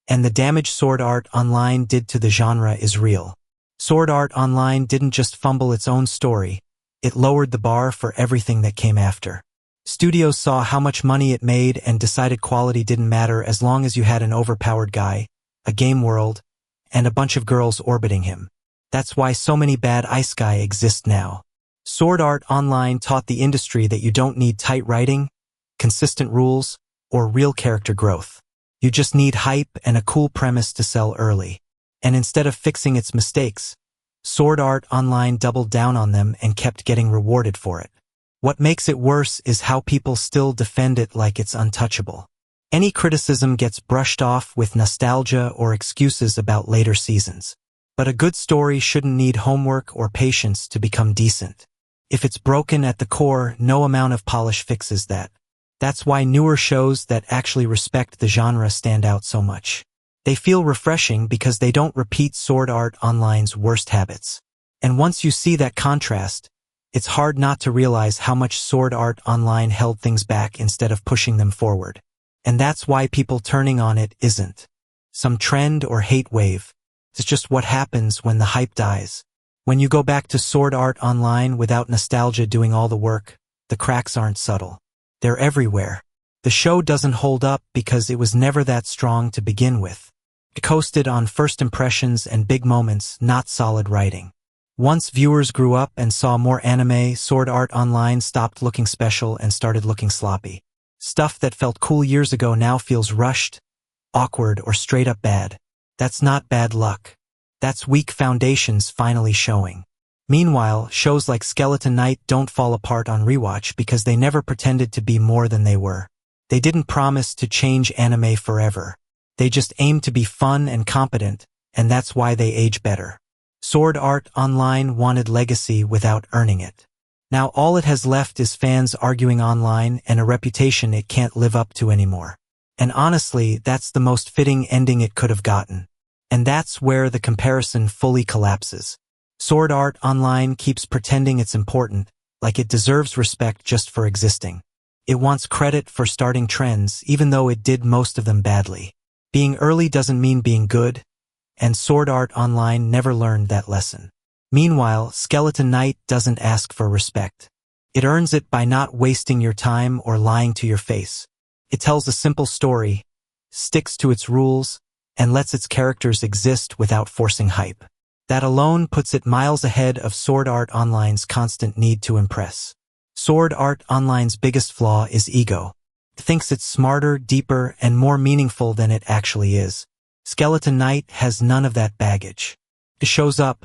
S3: And the damage Sword Art Online did to the genre is real. Sword Art Online didn't just fumble its own story, it lowered the bar for everything that came after. Studios saw how much money it made and decided quality didn't matter as long as you had an overpowered guy, a game world, and a bunch of girls orbiting him. That's why so many bad ice guy exist now. Sword Art Online taught the industry that you don't need tight writing, consistent rules, or real character growth. You just need hype and a cool premise to sell early. And instead of fixing its mistakes, Sword Art Online doubled down on them and kept getting rewarded for it. What makes it worse is how people still defend it like it's untouchable. Any criticism gets brushed off with nostalgia or excuses about later seasons. But a good story shouldn't need homework or patience to become decent. If it's broken at the core, no amount of polish fixes that. That's why newer shows that actually respect the genre stand out so much. They feel refreshing because they don't repeat Sword Art Online's worst habits. And once you see that contrast, it's hard not to realize how much Sword Art Online held things back instead of pushing them forward. And that's why people turning on it isn't some trend or hate wave. It's just what happens when the hype dies. When you go back to Sword Art Online without nostalgia doing all the work, the cracks aren't subtle. They're everywhere. The show doesn't hold up because it was never that strong to begin with. It coasted on first impressions and big moments, not solid writing. Once viewers grew up and saw more anime, Sword Art Online stopped looking special and started looking sloppy. Stuff that felt cool years ago now feels rushed, awkward, or straight up bad. That's not bad luck. That's weak foundations finally showing. Meanwhile, shows like Skeleton Knight don't fall apart on rewatch because they never pretended to be more than they were. They didn't promise to change anime forever. They just aimed to be fun and competent, and that's why they age better. Sword Art Online wanted legacy without earning it. Now all it has left is fans arguing online and a reputation it can't live up to anymore. And honestly, that's the most fitting ending it could have gotten. And that's where the comparison fully collapses. Sword Art Online keeps pretending it's important, like it deserves respect just for existing. It wants credit for starting trends, even though it did most of them badly. Being early doesn't mean being good, and Sword Art Online never learned that lesson. Meanwhile, Skeleton Knight doesn't ask for respect. It earns it by not wasting your time or lying to your face. It tells a simple story, sticks to its rules, and lets its characters exist without forcing hype. That alone puts it miles ahead of Sword Art Online's constant need to impress. Sword Art Online's biggest flaw is ego. It thinks it's smarter, deeper, and more meaningful than it actually is. Skeleton Knight has none of that baggage. It shows up,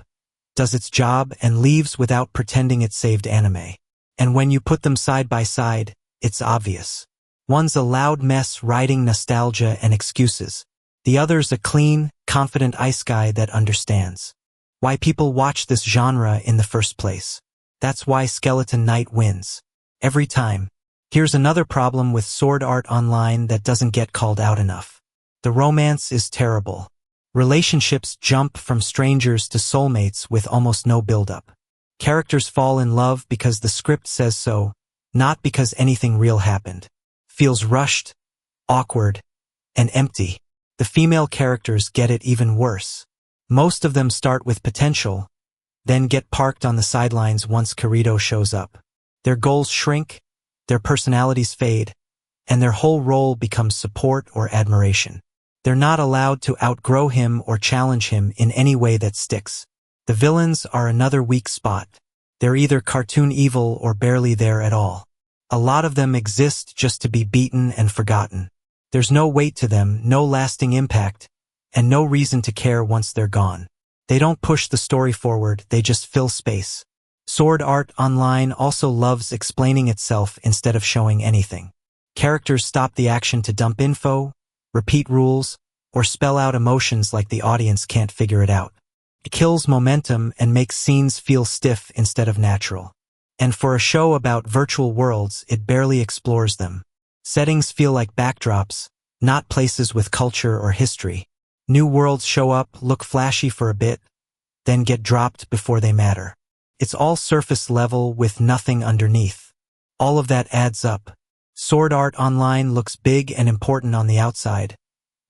S3: does its job, and leaves without pretending it saved anime. And when you put them side by side, it's obvious. One's a loud mess riding nostalgia and excuses. The other's a clean, confident ice guy that understands why people watch this genre in the first place. That's why Skeleton Knight wins. Every time. Here's another problem with Sword Art Online that doesn't get called out enough. The romance is terrible. Relationships jump from strangers to soulmates with almost no build-up. Characters fall in love because the script says so, not because anything real happened. Feels rushed, awkward, and empty. The female characters get it even worse. Most of them start with potential, then get parked on the sidelines once Kirito shows up. Their goals shrink, their personalities fade, and their whole role becomes support or admiration. They're not allowed to outgrow him or challenge him in any way that sticks. The villains are another weak spot. They're either cartoon evil or barely there at all. A lot of them exist just to be beaten and forgotten. There's no weight to them, no lasting impact, and no reason to care once they're gone. They don't push the story forward, they just fill space. Sword Art Online also loves explaining itself instead of showing anything. Characters stop the action to dump info, repeat rules, or spell out emotions like the audience can't figure it out. It kills momentum and makes scenes feel stiff instead of natural. And for a show about virtual worlds, it barely explores them. Settings feel like backdrops, not places with culture or history. New worlds show up, look flashy for a bit, then get dropped before they matter. It's all surface level with nothing underneath. All of that adds up. Sword Art Online looks big and important on the outside,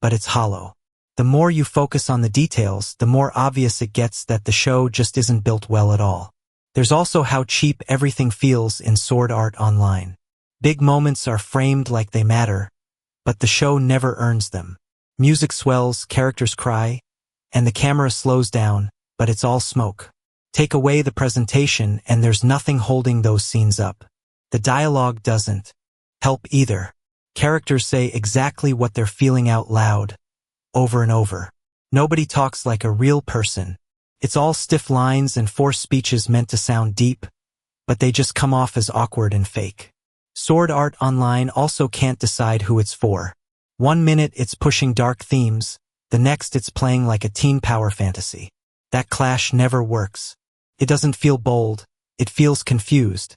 S3: but it's hollow. The more you focus on the details, the more obvious it gets that the show just isn't built well at all. There's also how cheap everything feels in Sword Art Online. Big moments are framed like they matter, but the show never earns them. Music swells, characters cry, and the camera slows down, but it's all smoke. Take away the presentation and there's nothing holding those scenes up. The dialogue doesn't help either. Characters say exactly what they're feeling out loud, over and over. Nobody talks like a real person. It's all stiff lines and forced speeches meant to sound deep, but they just come off as awkward and fake. Sword Art Online also can't decide who it's for. One minute it's pushing dark themes, the next it's playing like a teen power fantasy. That clash never works. It doesn't feel bold, it feels confused,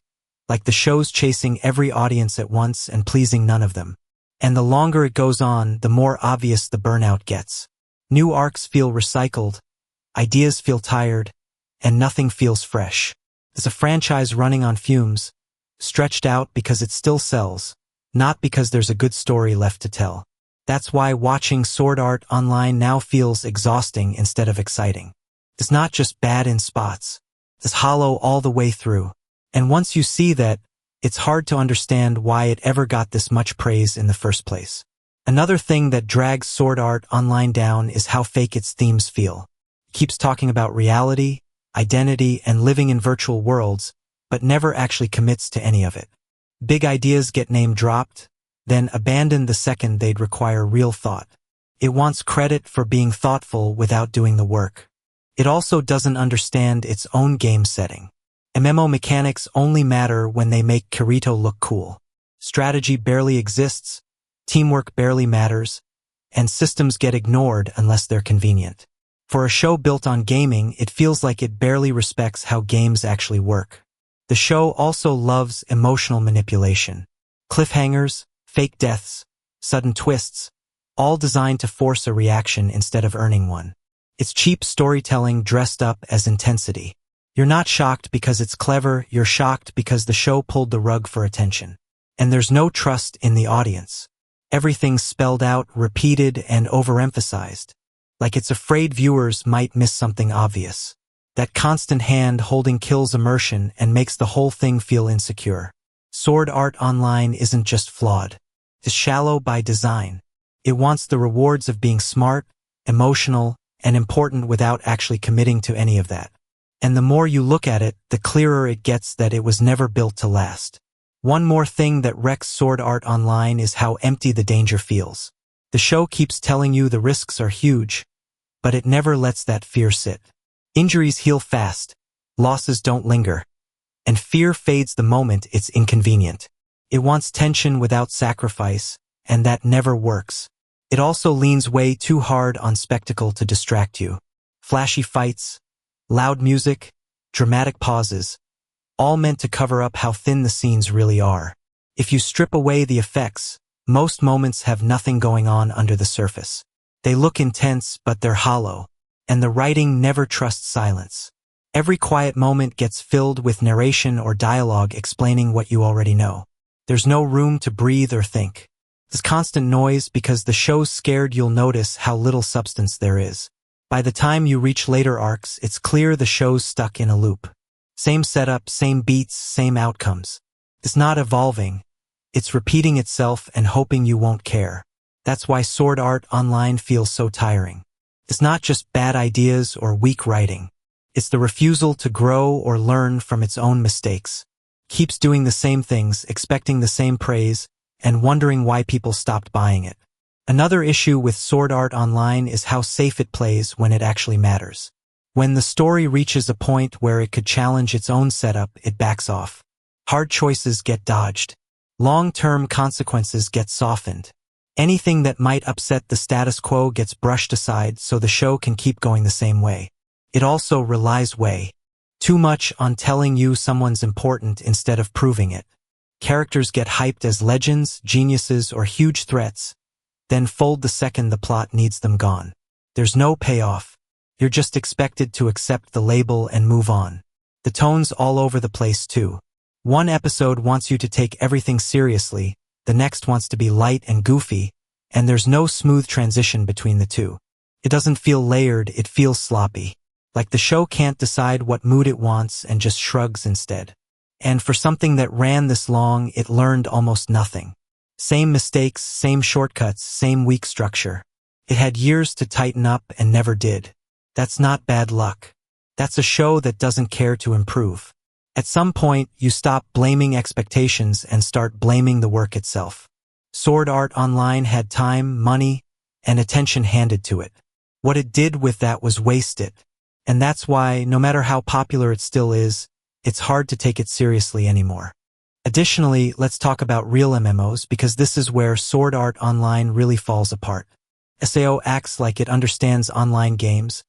S3: like the show's chasing every audience at once and pleasing none of them. And the longer it goes on, the more obvious the burnout gets. New arcs feel recycled, ideas feel tired, and nothing feels fresh. It's a franchise running on fumes, stretched out because it still sells, not because there's a good story left to tell. That's why watching Sword Art Online now feels exhausting instead of exciting. It's not just bad in spots. It's hollow all the way through. And once you see that, it's hard to understand why it ever got this much praise in the first place. Another thing that drags Sword Art Online down is how fake its themes feel. It keeps talking about reality, identity, and living in virtual worlds, but never actually commits to any of it. Big ideas get name dropped, then abandoned the second they'd require real thought. It wants credit for being thoughtful without doing the work. It also doesn't understand its own game setting. MMO mechanics only matter when they make Kirito look cool. Strategy barely exists, teamwork barely matters, and systems get ignored unless they're convenient. For a show built on gaming, it feels like it barely respects how games actually work. The show also loves emotional manipulation. Cliffhangers, fake deaths, sudden twists, all designed to force a reaction instead of earning one. It's cheap storytelling dressed up as intensity. You're not shocked because it's clever, you're shocked because the show pulled the rug for attention. And there's no trust in the audience. Everything's spelled out, repeated, and overemphasized. Like it's afraid viewers might miss something obvious. That constant hand-holding kills immersion and makes the whole thing feel insecure. Sword Art Online isn't just flawed. It's shallow by design. It wants the rewards of being smart, emotional, and important without actually committing to any of that. And the more you look at it, the clearer it gets that it was never built to last. One more thing that wrecks Sword Art Online is how empty the danger feels. The show keeps telling you the risks are huge, but it never lets that fear sit. Injuries heal fast, losses don't linger, and fear fades the moment it's inconvenient. It wants tension without sacrifice, and that never works. It also leans way too hard on spectacle to distract you. Flashy fights, loud music, dramatic pauses, all meant to cover up how thin the scenes really are. If you strip away the effects, most moments have nothing going on under the surface. They look intense, but they're hollow, and the writing never trusts silence. Every quiet moment gets filled with narration or dialogue explaining what you already know. There's no room to breathe or think. There's constant noise because the show's scared you'll notice how little substance there is. By the time you reach later arcs, it's clear the show's stuck in a loop. Same setup, same beats, same outcomes. It's not evolving. It's repeating itself and hoping you won't care. That's why Sword Art Online feels so tiring. It's not just bad ideas or weak writing. It's the refusal to grow or learn from its own mistakes. Keeps doing the same things, expecting the same praise, and wondering why people stopped buying it. Another issue with Sword Art Online is how safe it plays when it actually matters. When the story reaches a point where it could challenge its own setup, it backs off. Hard choices get dodged. Long-term consequences get softened. Anything that might upset the status quo gets brushed aside so the show can keep going the same way. It also relies way too much on telling you someone's important instead of proving it. Characters get hyped as legends, geniuses, or huge threats, then fold the second the plot needs them gone. There's no payoff. You're just expected to accept the label and move on. The tone's all over the place too. One episode wants you to take everything seriously, the next wants to be light and goofy, and there's no smooth transition between the two. It doesn't feel layered, it feels sloppy. Like the show can't decide what mood it wants and just shrugs instead. And for something that ran this long, it learned almost nothing. Same mistakes, same shortcuts, same weak structure. It had years to tighten up and never did. That's not bad luck. That's a show that doesn't care to improve. At some point, you stop blaming expectations and start blaming the work itself. Sword Art Online had time, money, and attention handed to it. What it did with that was waste it. And that's why, no matter how popular it still is, it's hard to take it seriously anymore. Additionally, let's talk about real MMOs because this is where Sword Art Online really falls apart. SAO acts like it understands online games,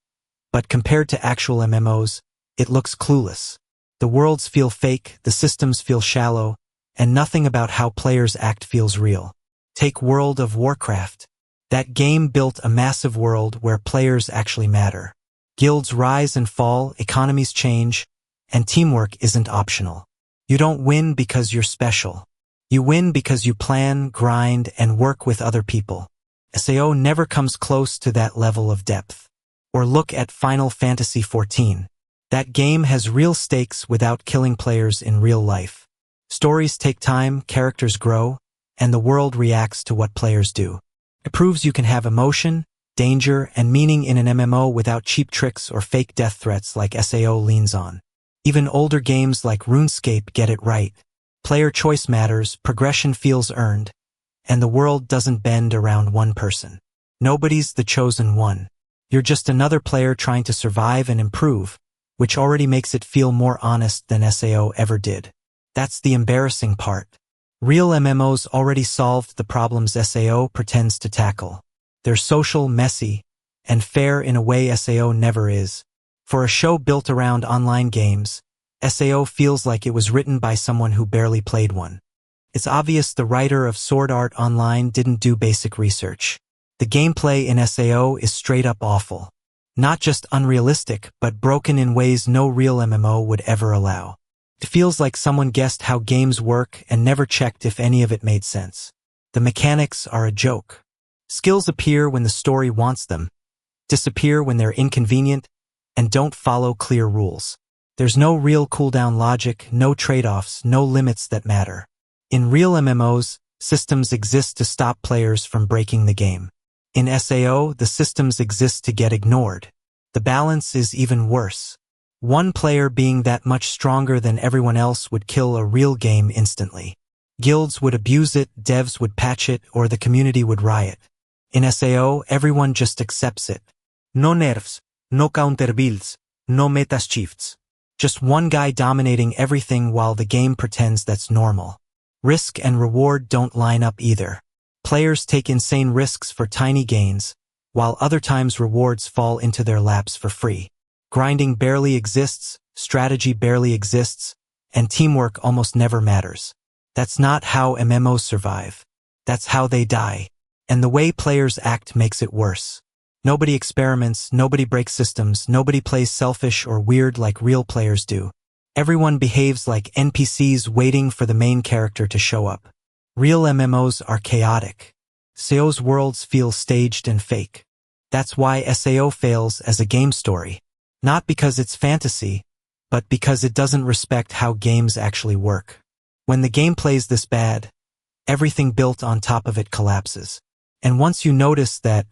S3: but compared to actual MMOs, it looks clueless. The worlds feel fake, the systems feel shallow, and nothing about how players act feels real. Take World of Warcraft. That game built a massive world where players actually matter. Guilds rise and fall, economies change, and teamwork isn't optional. You don't win because you're special. You win because you plan, grind, and work with other people. SAO never comes close to that level of depth. Or look at Final Fantasy XIV. That game has real stakes without killing players in real life. Stories take time, characters grow, and the world reacts to what players do. It proves you can have emotion, danger, and meaning in an MMO without cheap tricks or fake death threats like SAO leans on. Even older games like RuneScape get it right. Player choice matters, progression feels earned, and the world doesn't bend around one person. Nobody's the chosen one. You're just another player trying to survive and improve, which already makes it feel more honest than SAO ever did. That's the embarrassing part. Real MMOs already solved the problems SAO pretends to tackle. They're social, messy, and fair in a way SAO never is. For a show built around online games, SAO feels like it was written by someone who barely played one. It's obvious the writer of Sword Art Online didn't do basic research. The gameplay in SAO is straight up awful. Not just unrealistic, but broken in ways no real MMO would ever allow. It feels like someone guessed how games work and never checked if any of it made sense. The mechanics are a joke. Skills appear when the story wants them, disappear when they're inconvenient, and don't follow clear rules. There's no real cooldown logic, no trade-offs, no limits that matter. In real MMOs, systems exist to stop players from breaking the game. In SAO, the systems exist to get ignored. The balance is even worse. One player being that much stronger than everyone else would kill a real game instantly. Guilds would abuse it, devs would patch it, or the community would riot. In SAO, everyone just accepts it. No nerfs, no counter builds, no meta shifts. Just one guy dominating everything while the game pretends that's normal. Risk and reward don't line up either. Players take insane risks for tiny gains, while other times rewards fall into their laps for free. Grinding barely exists, strategy barely exists, and teamwork almost never matters. That's not how MMOs survive. That's how they die. And the way players act makes it worse. Nobody experiments, nobody breaks systems, nobody plays selfish or weird like real players do. Everyone behaves like NPCs waiting for the main character to show up. Real MMOs are chaotic. SAO's worlds feel staged and fake. That's why SAO fails as a game story. Not because it's fantasy, but because it doesn't respect how games actually work. When the game plays this bad, everything built on top of it collapses. And once you notice that,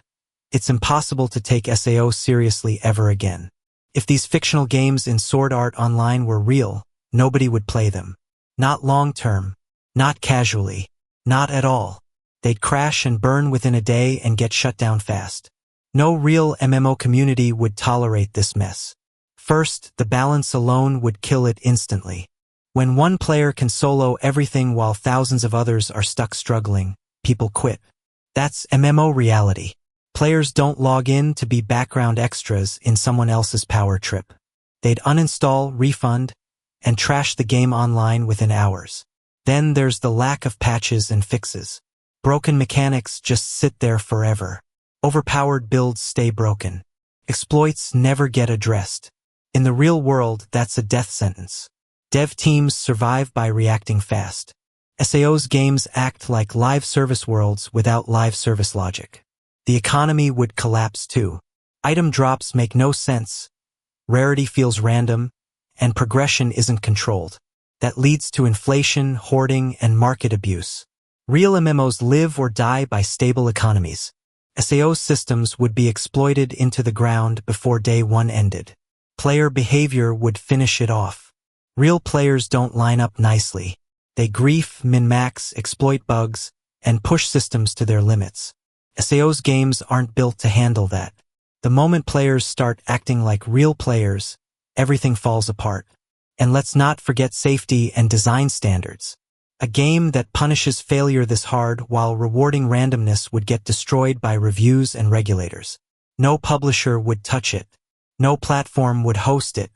S3: it's impossible to take SAO seriously ever again. If these fictional games in Sword Art Online were real, nobody would play them. Not long-term, not casually, not at all. They'd crash and burn within a day and get shut down fast. No real MMO community would tolerate this mess. First, the balance alone would kill it instantly. When one player can solo everything while thousands of others are stuck struggling, people quit. That's MMO reality. Players don't log in to be background extras in someone else's power trip. They'd uninstall, refund, and trash the game online within hours. Then there's the lack of patches and fixes. Broken mechanics just sit there forever. Overpowered builds stay broken. Exploits never get addressed. In the real world, that's a death sentence. Dev teams survive by reacting fast. SAO's games act like live service worlds without live service logic. The economy would collapse too. Item drops make no sense. Rarity feels random, and progression isn't controlled. That leads to inflation, hoarding, and market abuse. Real MMOs live or die by stable economies. SAO's systems would be exploited into the ground before day one ended. Player behavior would finish it off. Real players don't line up nicely. They grief, min-max, exploit bugs, and push systems to their limits. SAO's games aren't built to handle that. The moment players start acting like real players, everything falls apart. And let's not forget safety and design standards. A game that punishes failure this hard while rewarding randomness would get destroyed by reviews and regulators. No publisher would touch it. No platform would host it.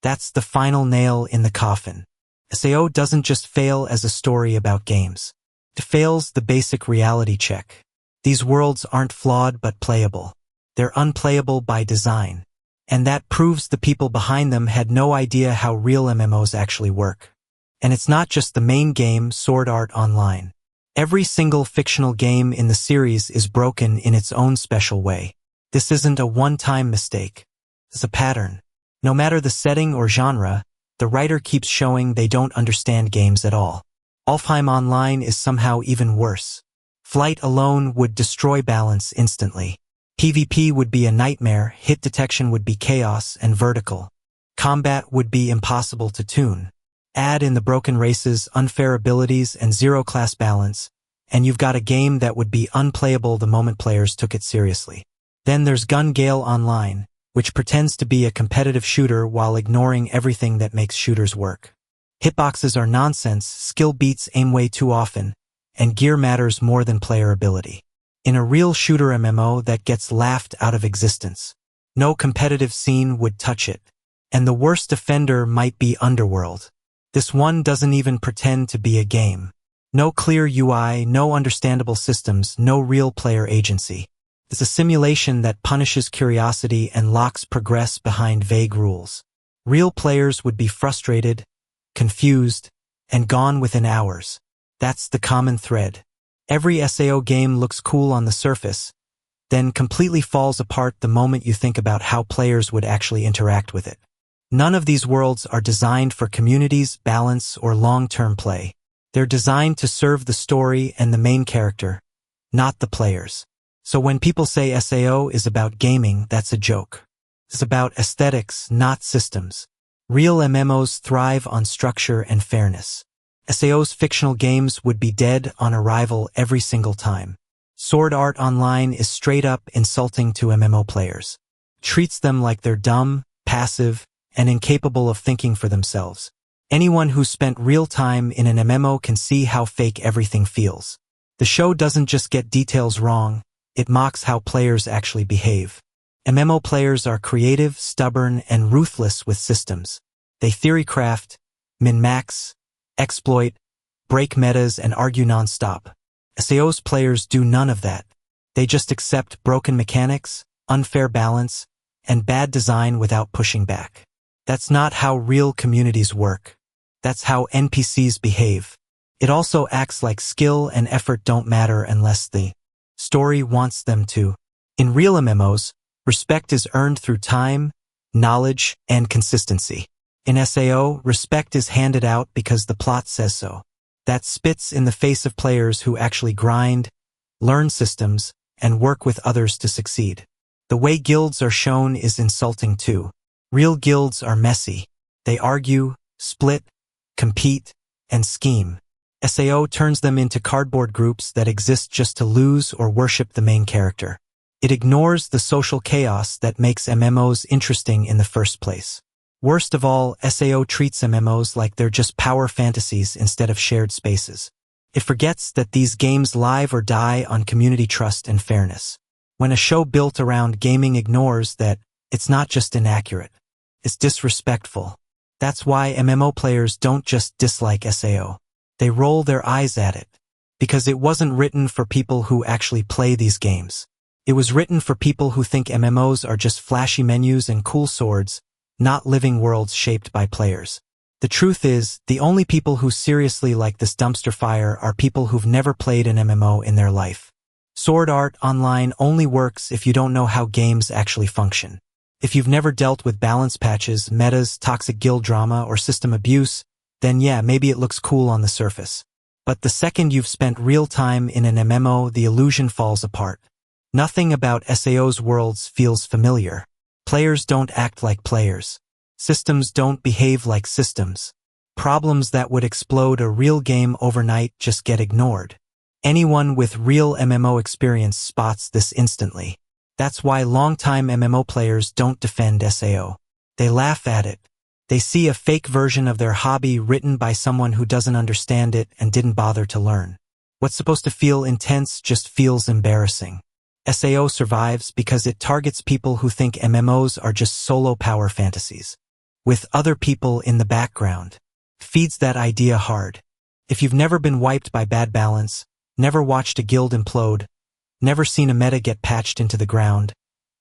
S3: That's the final nail in the coffin. SAO doesn't just fail as a story about games. It fails the basic reality check. These worlds aren't flawed but playable. They're unplayable by design. And that proves the people behind them had no idea how real MMOs actually work. And it's not just the main game, Sword Art Online. Every single fictional game in the series is broken in its own special way. This isn't a one-time mistake. It's a pattern. No matter the setting or genre, the writer keeps showing they don't understand games at all. Alfheim Online is somehow even worse. Flight alone would destroy balance instantly. PvP would be a nightmare, hit detection would be chaos and vertical. Combat would be impossible to tune. Add in the broken races, unfair abilities, and zero class balance, and you've got a game that would be unplayable the moment players took it seriously. Then there's Gun Gale Online, which pretends to be a competitive shooter while ignoring everything that makes shooters work. Hitboxes are nonsense, skill beats aim way too often, and gear matters more than player ability. In a real shooter MMO that gets laughed out of existence. No competitive scene would touch it. And the worst offender might be Underworld. This one doesn't even pretend to be a game. No clear UI, no understandable systems, no real player agency. It's a simulation that punishes curiosity and locks progress behind vague rules. Real players would be frustrated, confused, and gone within hours. That's the common thread. Every SAO game looks cool on the surface, then completely falls apart the moment you think about how players would actually interact with it. None of these worlds are designed for communities, balance, or long-term play. They're designed to serve the story and the main character, not the players. So when people say SAO is about gaming, that's a joke. It's about aesthetics, not systems. Real MMOs thrive on structure and fairness. SAO's fictional games would be dead on arrival every single time. Sword Art Online is straight up insulting to MMO players. Treats them like they're dumb, passive, and incapable of thinking for themselves. Anyone who's spent real time in an MMO can see how fake everything feels. The show doesn't just get details wrong, it mocks how players actually behave. MMO players are creative, stubborn, and ruthless with systems. They theorycraft, min-max, exploit, break metas, and argue non-stop. SAO's players do none of that. They just accept broken mechanics, unfair balance, and bad design without pushing back. That's not how real communities work. That's how NPCs behave. It also acts like skill and effort don't matter unless the story wants them to. In real MMOs, respect is earned through time, knowledge, and consistency. In SAO, respect is handed out because the plot says so. That spits in the face of players who actually grind, learn systems, and work with others to succeed. The way guilds are shown is insulting too. Real guilds are messy. They argue, split, compete, and scheme. SAO turns them into cardboard groups that exist just to lose or worship the main character. It ignores the social chaos that makes MMOs interesting in the first place. Worst of all, SAO treats MMOs like they're just power fantasies instead of shared spaces. It forgets that these games live or die on community trust and fairness. When a show built around gaming ignores that, it's not just inaccurate. It's disrespectful. That's why MMO players don't just dislike SAO. They roll their eyes at it. Because it wasn't written for people who actually play these games. It was written for people who think MMOs are just flashy menus and cool swords, not living worlds shaped by players. The truth is, the only people who seriously like this dumpster fire are people who've never played an MMO in their life. Sword Art Online only works if you don't know how games actually function. If you've never dealt with balance patches, metas, toxic guild drama, or system abuse, then yeah, maybe it looks cool on the surface. But the second you've spent real time in an MMO, the illusion falls apart. Nothing about SAO's worlds feels familiar. Players don't act like players. Systems don't behave like systems. Problems that would explode a real game overnight just get ignored. Anyone with real MMO experience spots this instantly. That's why longtime MMO players don't defend SAO. They laugh at it. They see a fake version of their hobby written by someone who doesn't understand it and didn't bother to learn. What's supposed to feel intense just feels embarrassing. SAO survives because it targets people who think MMOs are just solo power fantasies. With other people in the background. Feeds that idea hard. If you've never been wiped by bad balance, never watched a guild implode, never seen a meta get patched into the ground,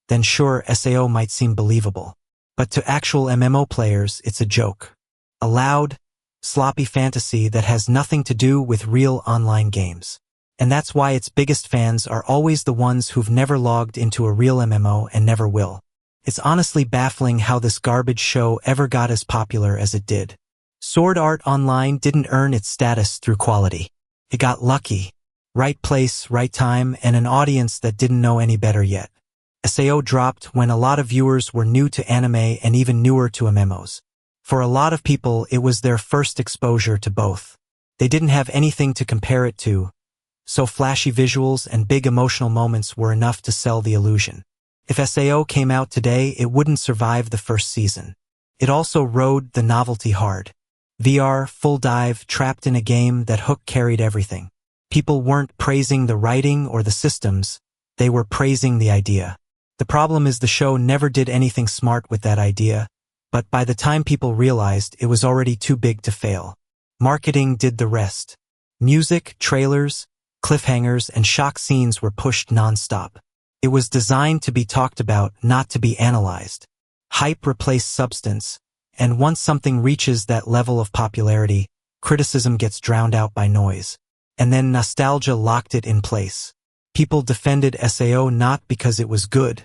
S3: then sure, SAO might seem believable. But to actual MMO players, it's a joke. A loud, sloppy fantasy that has nothing to do with real online games. And that's why its biggest fans are always the ones who've never logged into a real MMO and never will. It's honestly baffling how this garbage show ever got as popular as it did. Sword Art Online didn't earn its status through quality. It got lucky. Right place, right time, and an audience that didn't know any better yet. SAO dropped when a lot of viewers were new to anime and even newer to MMOs. For a lot of people, it was their first exposure to both. They didn't have anything to compare it to, so flashy visuals and big emotional moments were enough to sell the illusion. If SAO came out today, it wouldn't survive the first season. It also rode the novelty hard. VR, full dive, trapped in a game that hook carried everything. People weren't praising the writing or the systems, they were praising the idea. The problem is the show never did anything smart with that idea, but by the time people realized, it was already too big to fail. Marketing did the rest. Music, trailers, cliffhangers, and shock scenes were pushed non-stop. It was designed to be talked about, not to be analyzed. Hype replaced substance, and once something reaches that level of popularity, criticism gets drowned out by noise. And then nostalgia locked it in place. People defended SAO not because it was good,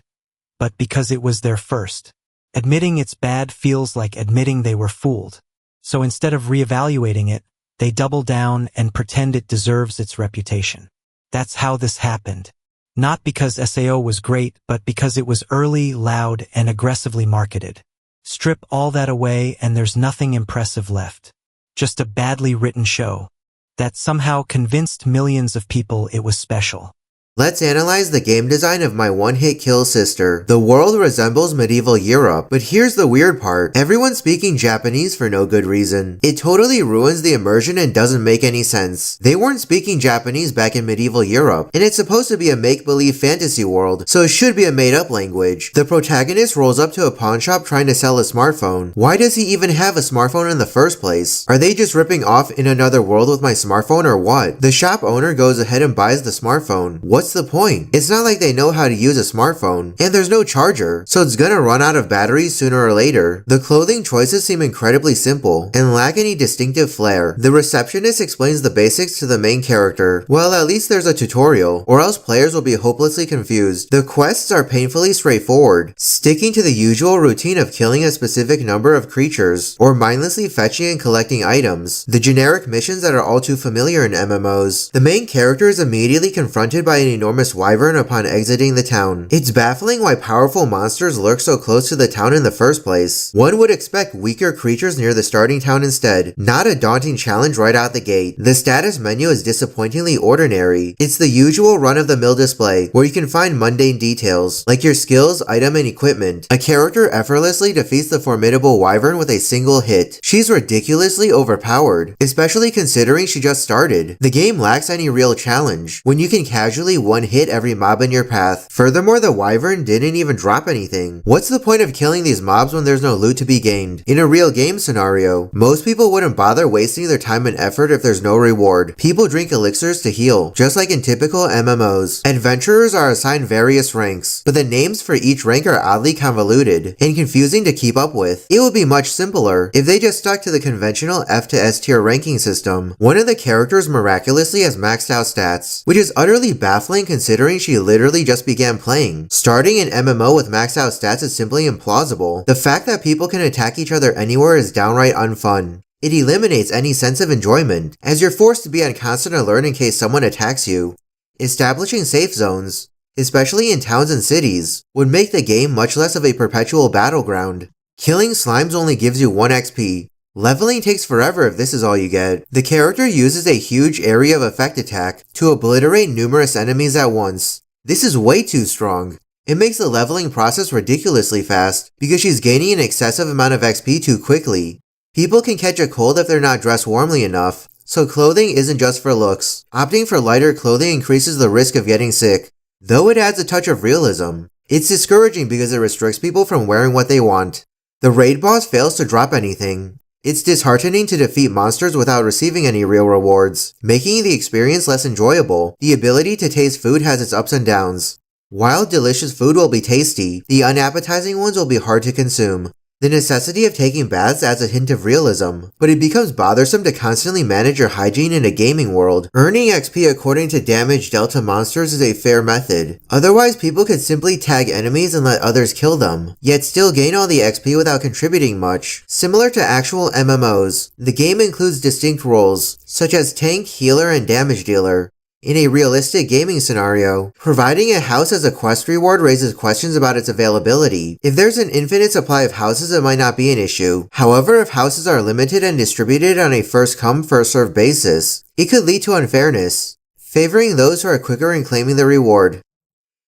S3: but because it was their first. Admitting it's bad feels like admitting they were fooled. So instead of reevaluating it, they double down and pretend it deserves its reputation. That's how this happened. Not because SAO was great, but because it was early, loud, and aggressively marketed. Strip all that away and there's nothing impressive left. Just a badly written show that somehow convinced millions of people it was special.
S2: Let's analyze the game design of my one-hit kill sister. The world resembles medieval Europe, but here's the weird part. Everyone's speaking Japanese for no good reason. It totally ruins the immersion and doesn't make any sense. They weren't speaking Japanese back in medieval Europe, and it's supposed to be a make-believe fantasy world, so it should be a made-up language. The protagonist rolls up to a pawn shop trying to sell a smartphone. Why does he even have a smartphone in the first place? Are they just ripping off In Another World with my smartphone or what? The shop owner goes ahead and buys the smartphone. What's the point? It's not like they know how to use a smartphone, and there's no charger, so it's gonna run out of batteries sooner or later. The clothing choices seem incredibly simple and lack any distinctive flair. The receptionist explains the basics to the main character. Well, at least there's a tutorial, or else players will be hopelessly confused. The quests are painfully straightforward, sticking to the usual routine of killing a specific number of creatures, or mindlessly fetching and collecting items. The generic missions that are all too familiar in MMOs. The main character is immediately confronted by an enormous wyvern upon exiting the town. It's baffling why powerful monsters lurk so close to the town in the first place. One would expect weaker creatures near the starting town instead. Not a daunting challenge right out the gate. The status menu is disappointingly ordinary. It's the usual run-of-the-mill display, where you can find mundane details, like your skills, item, and equipment. A character effortlessly defeats the formidable wyvern with a single hit. She's ridiculously overpowered, especially considering she just started. The game lacks any real challenge, when you can casually one-hit every mob in your path. Furthermore, the wyvern didn't even drop anything. What's the point of killing these mobs when there's no loot to be gained? In a real game scenario, most people wouldn't bother wasting their time and effort if there's no reward. People drink elixirs to heal, just like in typical MMOs. Adventurers are assigned various ranks, but the names for each rank are oddly convoluted and confusing to keep up with. It would be much simpler if they just stuck to the conventional F to S tier ranking system. One of the characters miraculously has maxed out stats, which is utterly baffling considering she literally just began playing. Starting an MMO with maxed out stats is simply implausible. The fact that people can attack each other anywhere is downright unfun. It eliminates any sense of enjoyment, as you're forced to be on constant alert in case someone attacks you. Establishing safe zones, especially in towns and cities, would make the game much less of a perpetual battleground. Killing slimes only gives you 1 XP. Leveling takes forever if this is all you get. The character uses a huge area of effect attack to obliterate numerous enemies at once. This is way too strong. It makes the leveling process ridiculously fast because she's gaining an excessive amount of XP too quickly. People can catch a cold if they're not dressed warmly enough, so clothing isn't just for looks. Opting for lighter clothing increases the risk of getting sick, though it adds a touch of realism. It's discouraging because it restricts people from wearing what they want. The raid boss fails to drop anything. It's disheartening to defeat monsters without receiving any real rewards, making the experience less enjoyable. The ability to taste food has its ups and downs. While delicious food will be tasty, the unappetizing ones will be hard to consume. The necessity of taking baths adds a hint of realism, but it becomes bothersome to constantly manage your hygiene in a gaming world. Earning XP according to damage dealt to monsters is a fair method. Otherwise, people could simply tag enemies and let others kill them, yet still gain all the XP without contributing much. Similar to actual MMOs, the game includes distinct roles, such as tank, healer, and damage dealer. In a realistic gaming scenario, providing a house as a quest reward raises questions about its availability. If there's an infinite supply of houses, it might not be an issue. However, if houses are limited and distributed on a first-come, first-served basis, it could lead to unfairness, favoring those who are quicker in claiming the reward.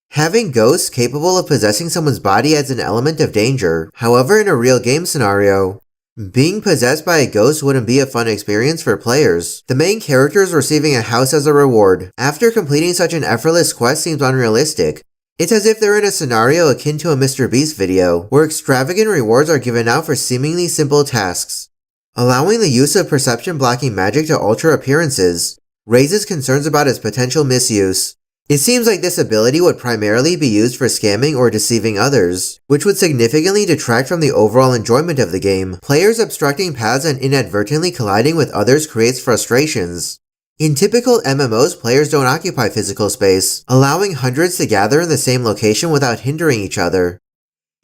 S2: Having ghosts capable of possessing someone's body adds an element of danger. However, in a real game scenario, being possessed by a ghost wouldn't be a fun experience for players. The main character is receiving a house as a reward. After completing such an effortless quest seems unrealistic. It's as if they're in a scenario akin to a Mr. Beast video, where extravagant rewards are given out for seemingly simple tasks. Allowing the use of perception blocking magic to alter appearances raises concerns about its potential misuse. It seems like this ability would primarily be used for scamming or deceiving others, which would significantly detract from the overall enjoyment of the game. Players obstructing paths and inadvertently colliding with others creates frustrations. In typical MMOs, players don't occupy physical space, allowing hundreds to gather in the same location without hindering each other.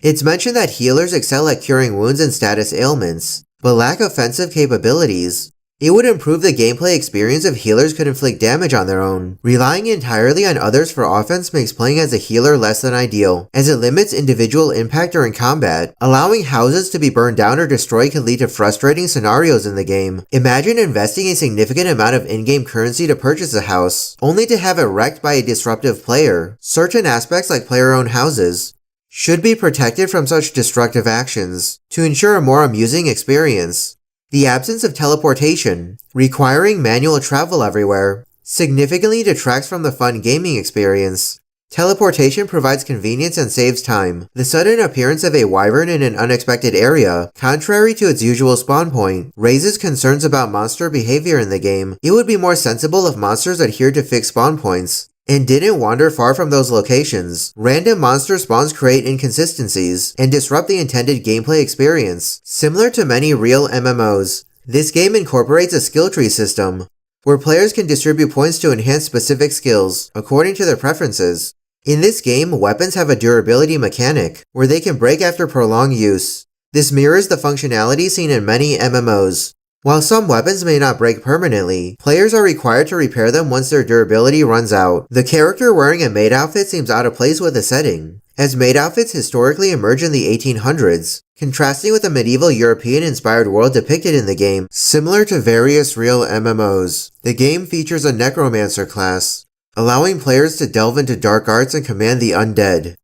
S2: It's mentioned that healers excel at curing wounds and status ailments, but lack offensive capabilities. It would improve the gameplay experience if healers could inflict damage on their own. Relying entirely on others for offense makes playing as a healer less than ideal, as it limits individual impact during combat. Allowing houses to be burned down or destroyed could lead to frustrating scenarios in the game. Imagine investing a significant amount of in-game currency to purchase a house, only to have it wrecked by a disruptive player. Certain aspects like player-owned houses should be protected from such destructive actions to ensure a more amusing experience. The absence of teleportation, requiring manual travel everywhere, significantly detracts from the fun gaming experience. Teleportation provides convenience and saves time. The sudden appearance of a wyvern in an unexpected area, contrary to its usual spawn point, raises concerns about monster behavior in the game. It would be more sensible if monsters adhered to fixed spawn points and didn't wander far from those locations. Random monster spawns create inconsistencies and disrupt the intended gameplay experience. Similar to many real MMOs, this game incorporates a skill tree system, where players can distribute points to enhance specific skills, according to their preferences. In this game, weapons have a durability mechanic, where they can break after prolonged use. This mirrors the functionality seen in many MMOs. While some weapons may not break permanently, players are required to repair them once their durability runs out. The character wearing a maid outfit seems out of place with the setting, as maid outfits historically emerged in the 1800s, contrasting with the medieval European-inspired world depicted in the game. Similar to various real MMOs, the game features a necromancer class, allowing players to delve into dark arts and command the undead.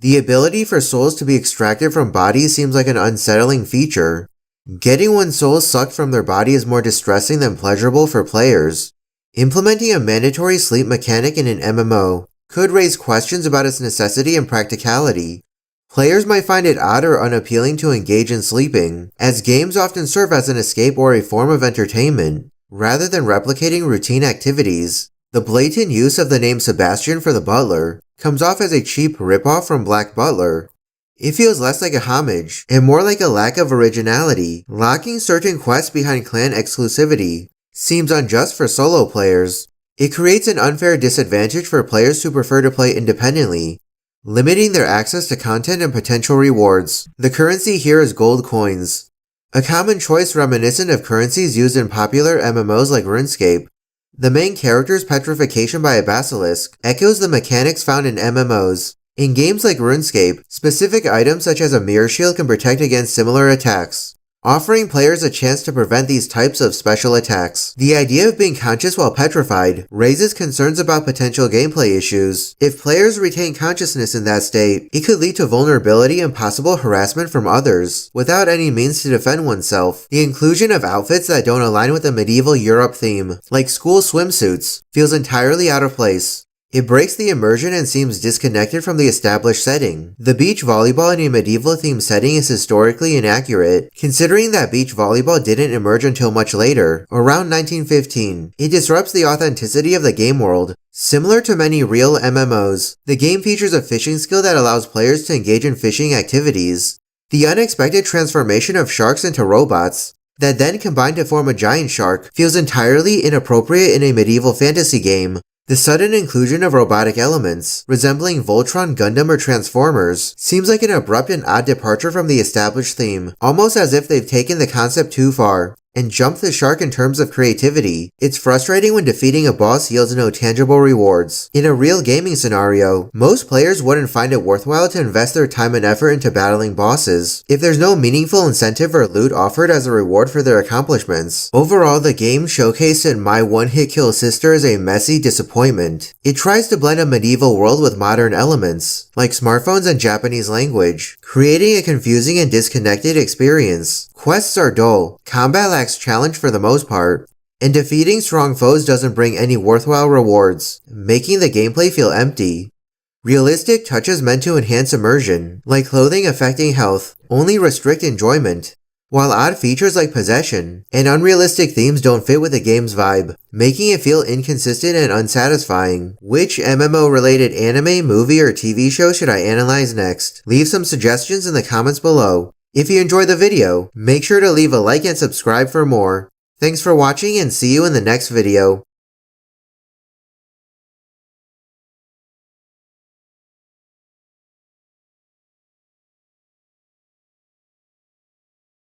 S2: The ability for souls to be extracted from bodies seems like an unsettling feature. Getting one's soul sucked from their body is more distressing than pleasurable for players. Implementing a mandatory sleep mechanic in an MMO could raise questions about its necessity and practicality. Players might find it odd or unappealing to engage in sleeping, as games often serve as an escape or a form of entertainment, rather than replicating routine activities. The blatant use of the name Sebastian for the butler comes off as a cheap ripoff from Black Butler. It feels less like a homage, and more like a lack of originality. Locking certain quests behind clan exclusivity seems unjust for solo players. It creates an unfair disadvantage for players who prefer to play independently, limiting their access to content and potential rewards. The currency here is gold coins, a common choice reminiscent of currencies used in popular MMOs like RuneScape. The main character's petrification by a basilisk echoes the mechanics found in MMOs. In games like RuneScape, specific items such as a mirror shield can protect against similar attacks, offering players a chance to prevent these types of special attacks. The idea of being conscious while petrified raises concerns about potential gameplay issues. If players retain consciousness in that state, it could lead to vulnerability and possible harassment from others, without any means to defend oneself. The inclusion of outfits that don't align with the medieval Europe theme, like school swimsuits, feels entirely out of place. It breaks the immersion and seems disconnected from the established setting. The beach volleyball in a medieval-themed setting is historically inaccurate, considering that beach volleyball didn't emerge until much later, around 1915. It disrupts the authenticity of the game world. Similar to many real MMOs, the game features a fishing skill that allows players to engage in fishing activities. The unexpected transformation of sharks into robots, that then combine to form a giant shark, feels entirely inappropriate in a medieval fantasy game. The sudden inclusion of robotic elements, resembling Voltron, Gundam, or Transformers, seems like an abrupt and odd departure from the established theme, almost as if they've taken the concept too far and jumped the shark in terms of creativity. It's frustrating when defeating a boss yields no tangible rewards. In a real gaming scenario, most players wouldn't find it worthwhile to invest their time and effort into battling bosses if there's no meaningful incentive or loot offered as a reward for their accomplishments. Overall, the game showcased in My One Hit Kill Sister is a messy disappointment. It tries to blend a medieval world with modern elements, like smartphones and Japanese language, creating a confusing and disconnected experience. Quests are dull, combat lacks challenge for the most part, and defeating strong foes doesn't bring any worthwhile rewards, making the gameplay feel empty. Realistic touches meant to enhance immersion, like clothing affecting health, only restrict enjoyment, while odd features like possession and unrealistic themes don't fit with the game's vibe, making it feel inconsistent and unsatisfying. Which MMO-related anime, movie, or TV show should I analyze next? Leave some suggestions in the comments below. If you enjoyed the video, make sure to leave a like and subscribe for more. Thanks for watching and see you in the next video.